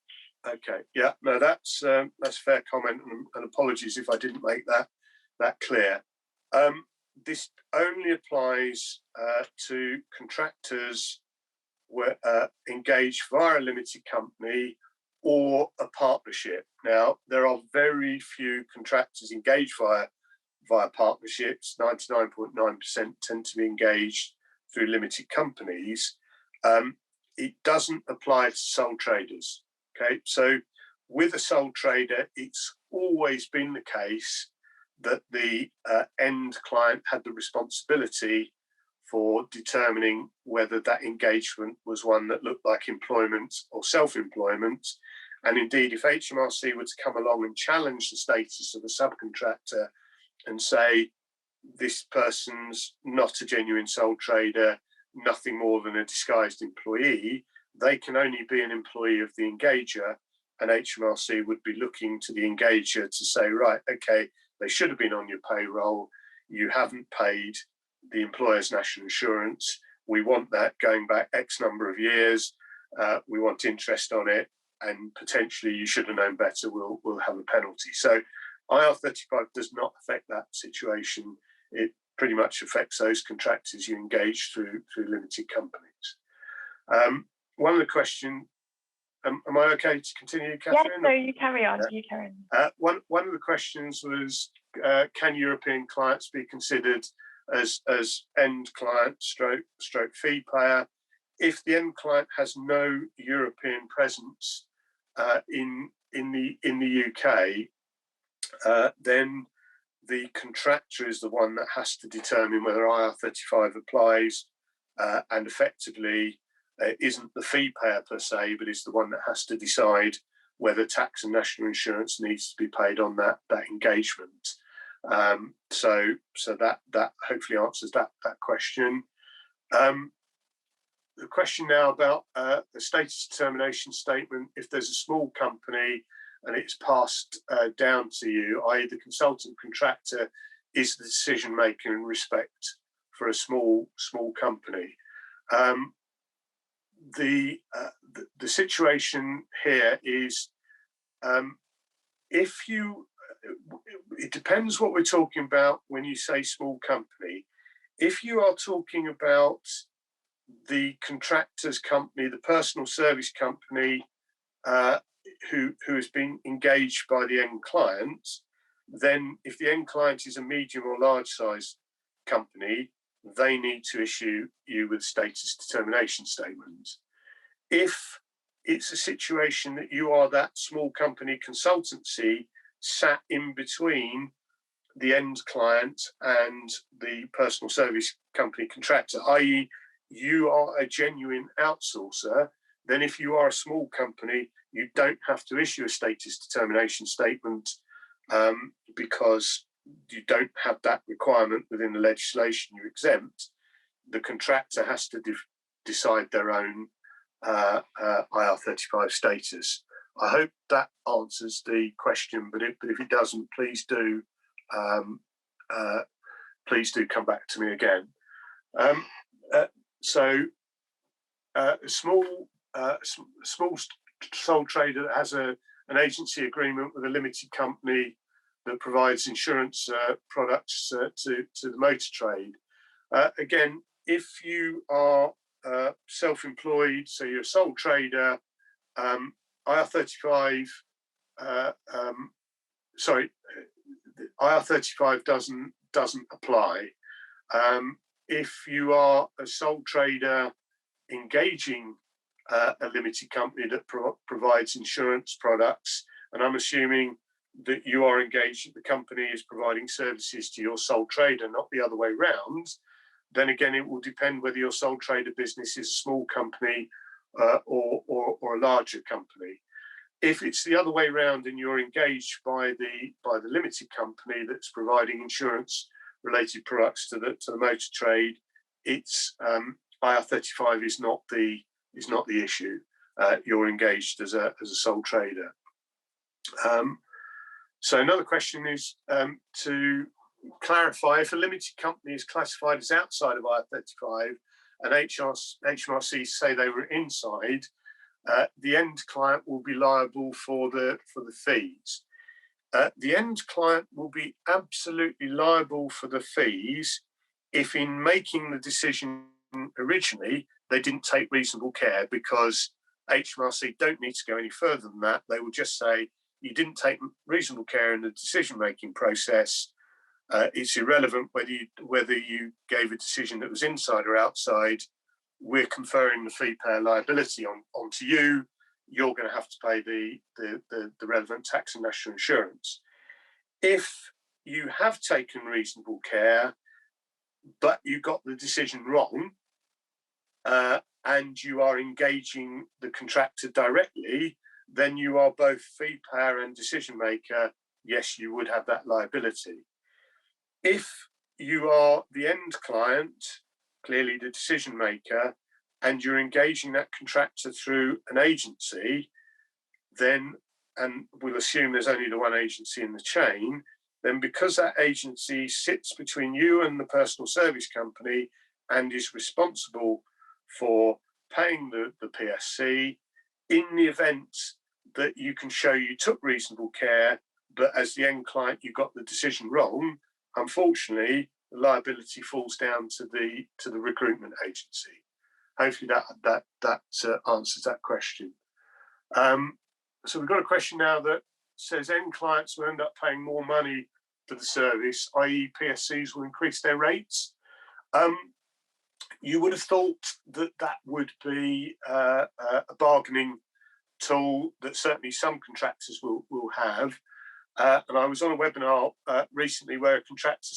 Okay, yeah, no, that's a fair comment, and apologies if I didn't make that clear. This only applies to contractors engaged via a limited company or a partnership. Now, there are very few contractors engaged via partnerships. 99.9% tend to be engaged through limited companies. It doesn't apply to sole traders. Okay, so with a sole trader, it's always been the case that the end client had the responsibility for determining whether that engagement was one that looked like employment or self-employment. And indeed, if HMRC were to come along and challenge the status of a subcontractor and say, this person's not a genuine sole trader, nothing more than a disguised employee, they can only be an employee of the engager, and HMRC would be looking to the engager to say, right, okay, they should have been on your payroll, you haven't paid the employer's national insurance, we want that going back X number of years, we want interest on it, and potentially you should have known better, we'll have a penalty. So IR35 does not affect that situation. It pretty much affects those contractors you engage through limited companies. One of the questions, am I okay to continue, Catherine? Yes, no, you carry on. You carry on. One of the questions was, can European clients be considered as end client stroke fee payer if the end client has no European presence in the UK, then the contractor is the one that has to determine whether IR35 applies, and effectively isn't the fee payer per se, but is the one that has to decide whether tax and national insurance needs to be paid on that engagement. So that hopefully answers that question. The question now about the status determination statement. If there's a small company and it's passed down to you, i.e. the consultant contractor is the decision maker in respect for a small company. The situation here is, if you, it depends what we're talking about when you say small company. If you are talking about the contractor's company, the personal service company, who has been engaged by the end client, then if the end client is a medium or large size company, they need to issue you with status determination statement. If it's a situation that you are that small company consultancy sat in between the end client and the personal service company contractor, i.e. you are a genuine outsourcer, then if you are a small company, you don't have to issue a status determination statement, because you don't have that requirement within the legislation you exempt. The contractor has to decide their own IR35 status. I hope that answers the question, but if it doesn't, please do come back to me again. So a small sole trader that has an agency agreement with a limited company that provides insurance products to the motor trade. Again, if you are self-employed, so you're a sole trader, IR35 doesn't apply. If you are a sole trader engaging a limited company that provides insurance products, and I'm assuming that you are engaged, the company is providing services to your sole trader, not the other way round, then again, it will depend whether your sole trader business is a small company or a larger company. If it's the other way around and you're engaged by the limited company that's providing insurance related products to the motor trade, it's IR35 is not the issue. You're engaged as a sole trader. So another question is to clarify, if a limited company is classified as outside of IR35 and HMRC say they were inside, the end client will be liable for the fees. The end client will be absolutely liable for the fees if in making the decision originally they didn't take reasonable care, because HMRC don't need to go any further than that. They will just say you didn't take reasonable care in the decision-making process. It's irrelevant whether you gave a decision that was inside or outside. We're conferring the fee payer liability onto you. You're going to have to pay the relevant tax and national insurance. If you have taken reasonable care, but you got the decision wrong, and you are engaging the contractor directly, then you are both fee payer and decision maker. Yes, you would have that liability. If you are the end client, clearly the decision maker, and you're engaging that contractor through an agency, then, and we'll assume there's only the one agency in the chain, then because that agency sits between you and the personal service company and is responsible for paying the PSC, in the event that you can show you took reasonable care, but as the end client you got the decision wrong, unfortunately the liability falls down to the recruitment agency. Hopefully that answers that question. So we've got a question now that says end clients will end up paying more money for the service, i.e. PSCs will increase their rates. you would have thought that that would be a bargaining tool that certainly some contractors will have. And I was on a webinar recently where a contractor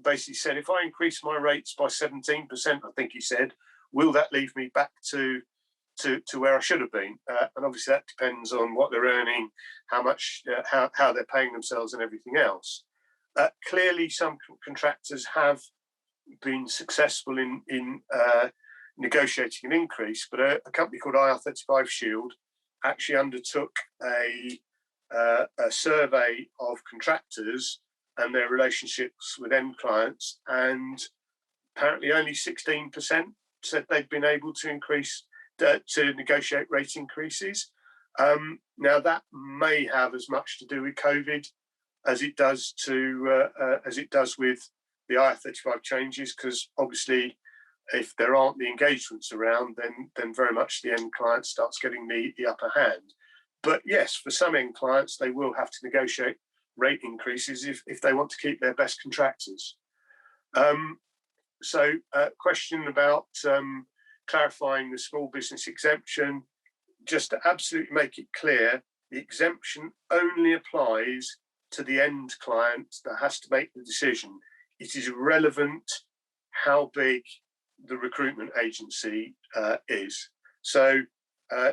basically said, if I increase my rates by 17%, I think he said, will that leave me back to where I should have been? And obviously that depends on what they're earning, how much, how they're paying themselves and everything else. Clearly, some contractors have been successful in negotiating an increase, but a company called Ir35 Shield actually undertook a survey of contractors and their relationships with end clients, and apparently only 16% said they'd been able to negotiate rate increases. Now that may have as much to do with COVID as it does with the Ir35 changes, because obviously if there aren't the engagements around, then very much the end client starts getting the upper hand. But yes, for some end clients, they will have to negotiate rate increases if they want to keep their best contractors. So question about clarifying the small business exemption. Just to absolutely make it clear, the exemption only applies to the end client that has to make the decision. It is irrelevant how big the recruitment agency is. So,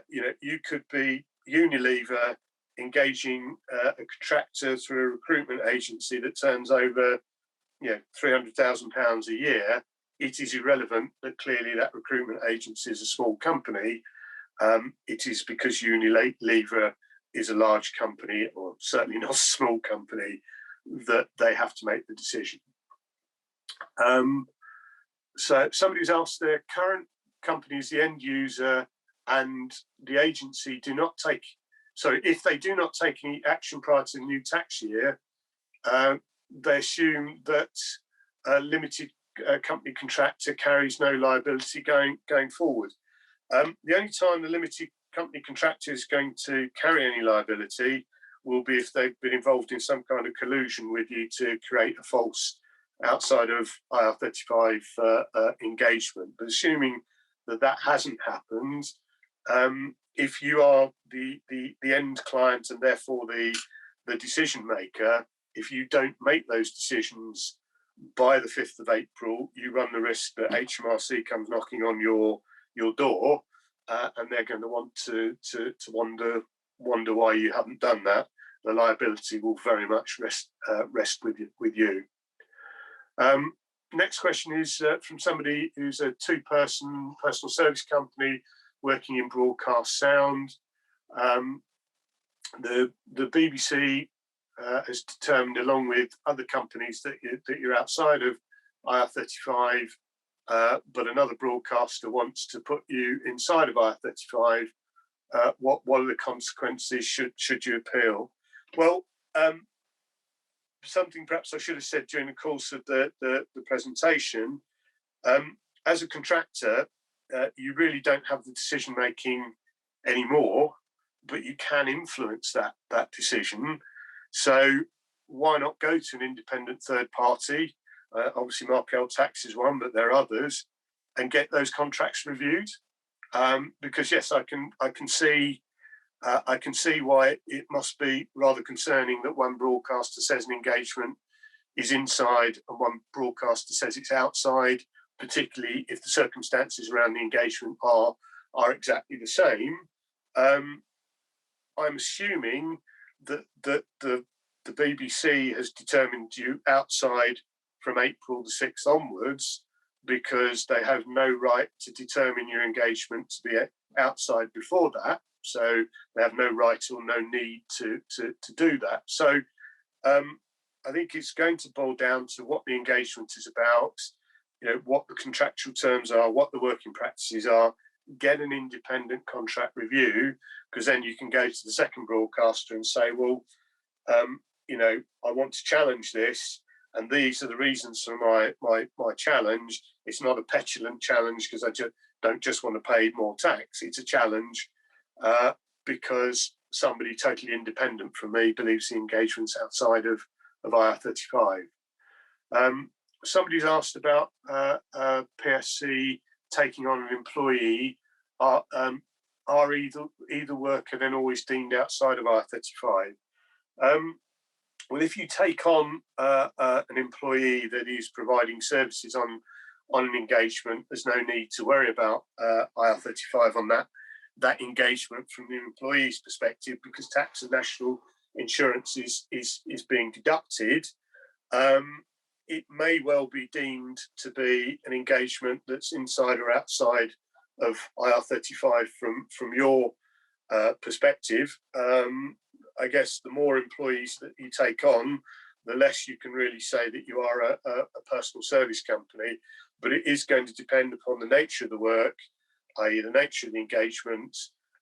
you could be Unilever engaging a contractor through a recruitment agency that turns over, £300,000 a year. It is irrelevant that clearly that recruitment agency is a small company. It is because Unilever is a large company, or certainly not a small company, that they have to make the decision. So somebody's asked, their current company is the end user and the agency if they do not take any action prior to the new tax year, they assume that a limited company contractor carries no liability going forward. The only time the limited company contractor is going to carry any liability will be if they've been involved in some kind of collusion with you to create a false outside of IR35 engagement. But assuming that hasn't happened, if you are the end client and therefore the decision maker, if you don't make those decisions by the 5th of April, you run the risk that HMRC comes knocking on your door, and they're going to want to wonder why you haven't done that. The liability will very much rest with you. Next question is from somebody who's a two-person personal service company working in broadcast sound. The BBC has determined, along with other companies, that you're outside of IR35, but another broadcaster wants to put you inside of IR35. What are the consequences should you appeal? Well, something perhaps I should have said during the course of the presentation. As a contractor, you really don't have the decision making anymore, but you can influence that decision. So why not go to an independent third party? Obviously, Markel Tax is one, but there are others, and get those contracts reviewed. Because yes, I can see why it must be rather concerning that one broadcaster says an engagement is inside and one broadcaster says it's outside, particularly if the circumstances around the engagement are exactly the same. I'm assuming that the BBC has determined you outside from April the 6th onwards, because they have no right to determine your engagement to be outside before that. So they have no right or no need to do that. So I think it's going to boil down to what the engagement is about, what the contractual terms are, what the working practices are. Get an independent contract review, because then you can go to the second broadcaster and say, well, I want to challenge this, and these are the reasons for my challenge. It's not a petulant challenge because I don't just want to pay more tax. It's a challenge because somebody totally independent from me believes the engagement's outside of IR35. Somebody's asked about PSC taking on an employee, are either worker then always deemed outside of IR35? Well, if you take on an employee that is providing services on an engagement, there's no need to worry about IR35 on that engagement from the employee's perspective, because tax and national insurance is being deducted. It may well be deemed to be an engagement that's inside or outside of IR35 from your perspective. I guess the more employees that you take on, the less you can really say that you are a personal service company. But it is going to depend upon the nature of the work, i.e. the nature of the engagement,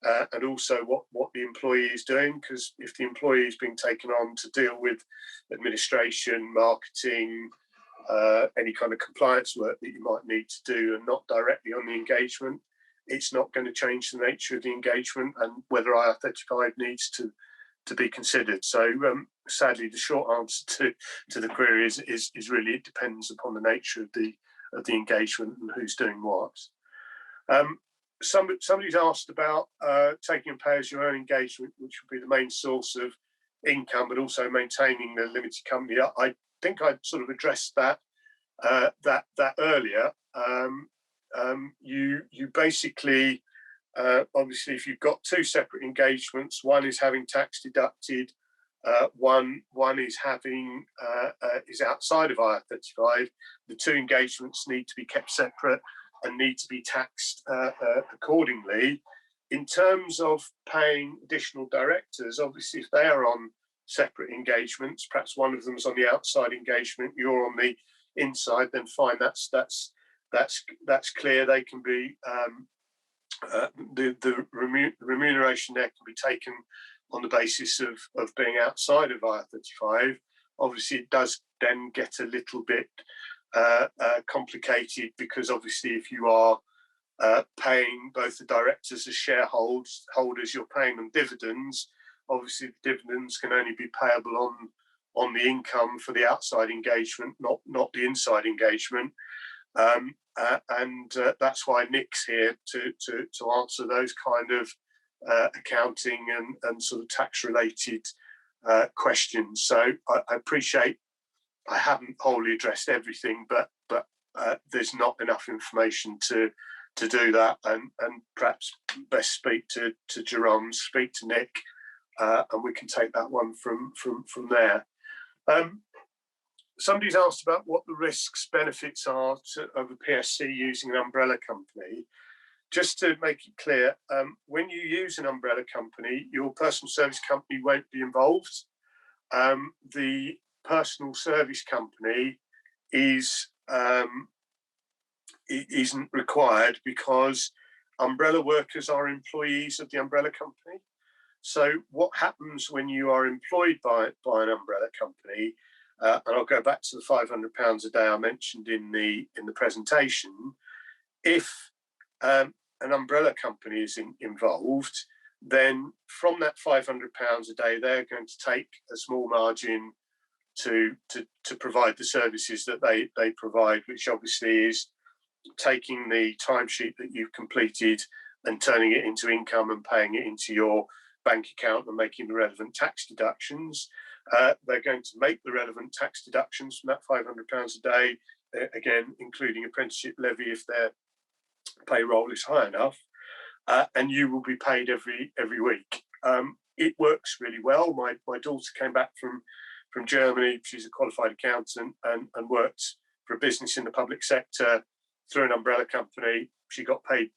and also what the employee is doing. Because if the employee is being taken on to deal with administration, marketing, any kind of compliance work that you might need to do, and not directly on the engagement, it's not going to change the nature of the engagement and whether IR35 needs to be considered. So sadly, the short answer to the query is really it depends upon the nature of the engagement and who's doing what. Somebody's asked about taking a pay-as-you-earn engagement, which would be the main source of income, but also maintaining the limited company. I think I sort of addressed that earlier. You basically, obviously, if you've got two separate engagements, one is having tax deducted, one is having is outside of IR35. The two engagements need to be kept separate and need to be taxed accordingly. In terms of paying additional directors, obviously, if they are on separate engagements, perhaps one of them's on the outside engagement, you're on the inside, then fine. That's clear. They can be the remuneration there can be taken on the basis of being outside of IR35. Obviously, it does then get a little bit complicated, because obviously if you are paying both the directors as shareholders, you're paying them dividends. Obviously, the dividends can only be payable on the income for the outside engagement, not the inside engagement. And that's why Nick's here to answer those kind of accounting and sort of tax related questions. So I appreciate I haven't wholly addressed everything, but there's not enough information to do that, and perhaps best speak to Jerome, speak to Nick, and we can take that one from there. Somebody's asked about what the risks, benefits are of a PSC using an umbrella company. Just to make it clear, when you use an umbrella company, your personal service company won't be involved. The personal service company isn't required because umbrella workers are employees of the umbrella company. So what happens when you are employed by an umbrella company, and I'll go back to the £500 a day I mentioned in the presentation. If an umbrella company is involved, then from that £500 a day, they're going to take a small margin to provide the services that they provide, which obviously is taking the timesheet that you've completed and turning it into income and paying it into your bank account and making the relevant tax deductions. They're going to make the relevant tax deductions from that £500 a day, again, including apprenticeship levy if their payroll is high enough, and you will be paid every week. It works really well. My daughter came back from Germany. She's a qualified accountant and worked for a business in the public sector through an umbrella company. She got paid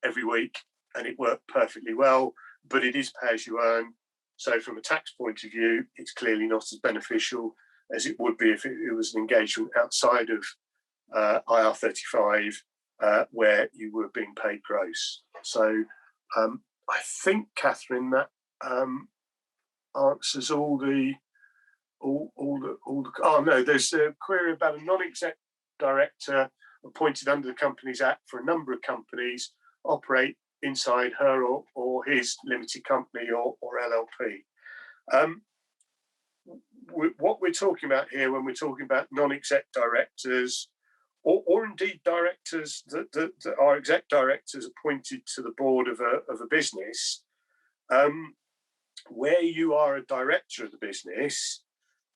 every week and it worked perfectly well, but it is pay as you earn. So from a tax point of view, it's clearly not as beneficial as it would be if it was an engagement outside of IR35 where you were being paid gross. So I think, Catherine, that answers all the. Oh no, there's a query about a non-exec director appointed under the Companies Act for a number of companies operate inside her or his limited company or LLP. What we're talking about here when we're talking about non-exec directors or indeed directors that are exec directors appointed to the board of a business, where you are a director of the business,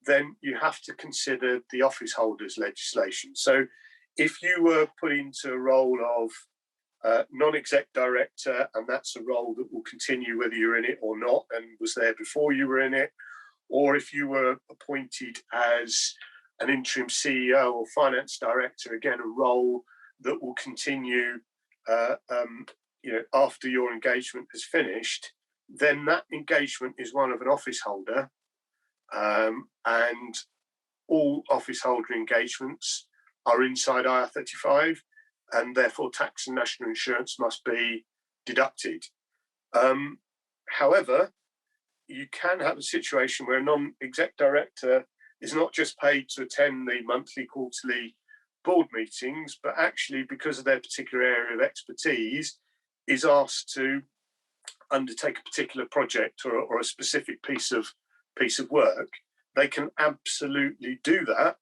then you have to consider the office holders legislation. So if you were put into a role of non-exec director, and that's a role that will continue whether you're in it or not and was there before you were in it, or if you were appointed as an interim CEO or finance director, again, a role that will continue after your engagement has finished, then that engagement is one of an office holder, and all office holder engagements are inside IR35, and therefore tax and national insurance must be deducted. However, you can have a situation where a non-exec director is not just paid to attend the monthly, quarterly board meetings, but actually, because of their particular area of expertise, is asked to undertake a particular project or a specific piece of work. They can absolutely do that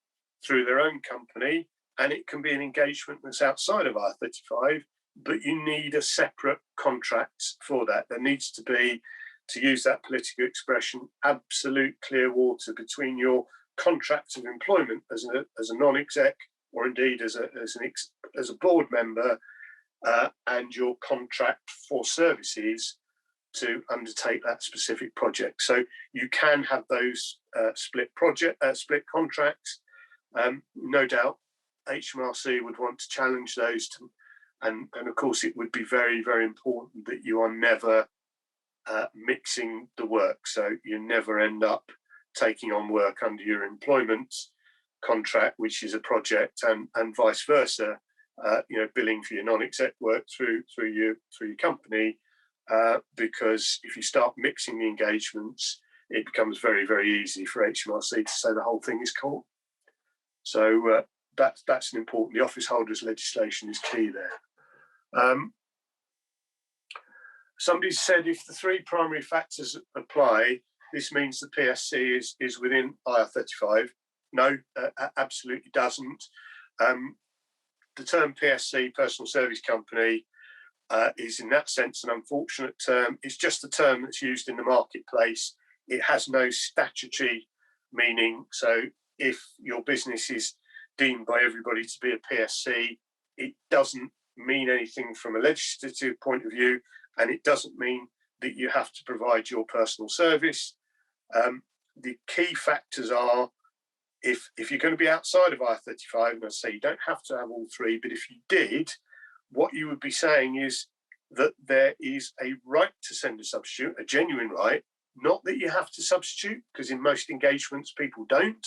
through their own company, and it can be an engagement that's outside of IR35, but you need a separate contract for that. There needs to be, to use that political expression, absolute clear water between your contract of employment as a non-exec, or indeed as a board member, and your contract for services to undertake that specific project. So you can have those split contracts. No doubt HMRC would want to challenge those, and of course it would be very, very important that you are never mixing the work. So you never end up taking on work under your employment contract, which is a project, and vice versa. Billing for your non-exec work through your company, because if you start mixing the engagements, it becomes very, very easy for HMRC to say the whole thing is cool. So that's an important. The office holders legislation is key there. Somebody said if the three primary factors apply, this means the PSC is within IR35. No, absolutely doesn't. The term PSC, personal service company, is in that sense an unfortunate term. It's just a term that's used in the marketplace. It has no statutory meaning. So if your business is deemed by everybody to be a PSC, it doesn't mean anything from a legislative point of view, and it doesn't mean that you have to provide your personal service. The key factors are, if you're going to be outside of IR35, and I say you don't have to have all three, but if you did, what you would be saying is that there is a right to send a substitute, a genuine right, not that you have to substitute, because in most engagements people don't.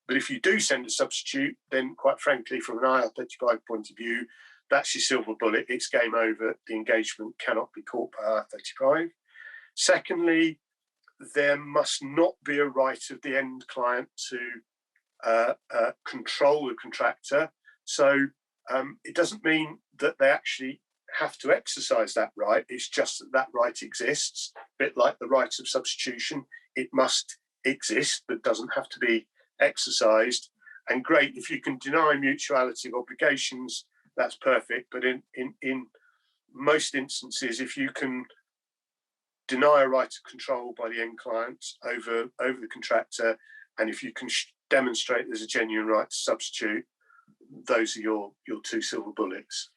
But if you do send a substitute, then quite frankly, from an IR35 point of view, that's your silver bullet. It's game over. The engagement cannot be caught by IR35. Secondly, there must not be a right of the end client to control the contractor. So it doesn't mean that they actually have to exercise that right. It's just that that right exists, a bit like the right of substitution. It must exist, but doesn't have to be exercised. And great, if you can deny mutuality of obligations, that's perfect. But in most instances, if you can deny a right of control by the end client over the contractor, and if you can demonstrate there's a genuine right to substitute, those are your two silver bullets.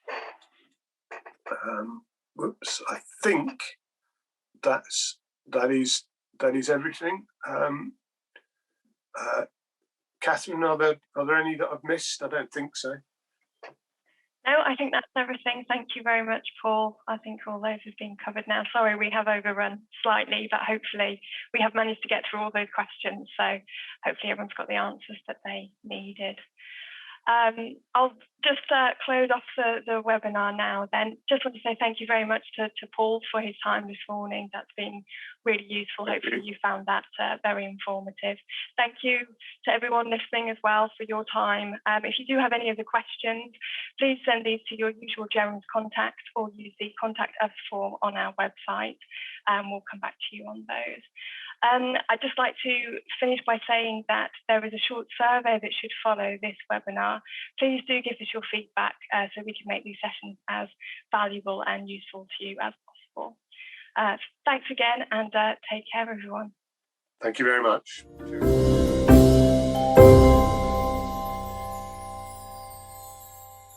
I think that is everything. Catherine, are there any that I've missed? I don't think so. No, I think that's everything. Thank you very much, Paul. I think all those have been covered now. Sorry, we have overrun slightly, but hopefully we have managed to get through all those questions. So hopefully everyone's got the answers that they needed. I'll just close off the webinar now then. Just want to say thank you very much to Paul for his time this morning. That's been really useful. Hopefully you found that very informative. Thank you to everyone listening as well for your time. If you do have any other questions, please send these to your usual German's contact or use the Contact Us form on our website. We'll come back to you on those. I'd just like to finish by saying that there is a short survey that should follow this webinar. Please do give us your feedback so we can make these sessions as valuable and useful to you as possible. Thanks again, and take care, everyone. Thank you very much.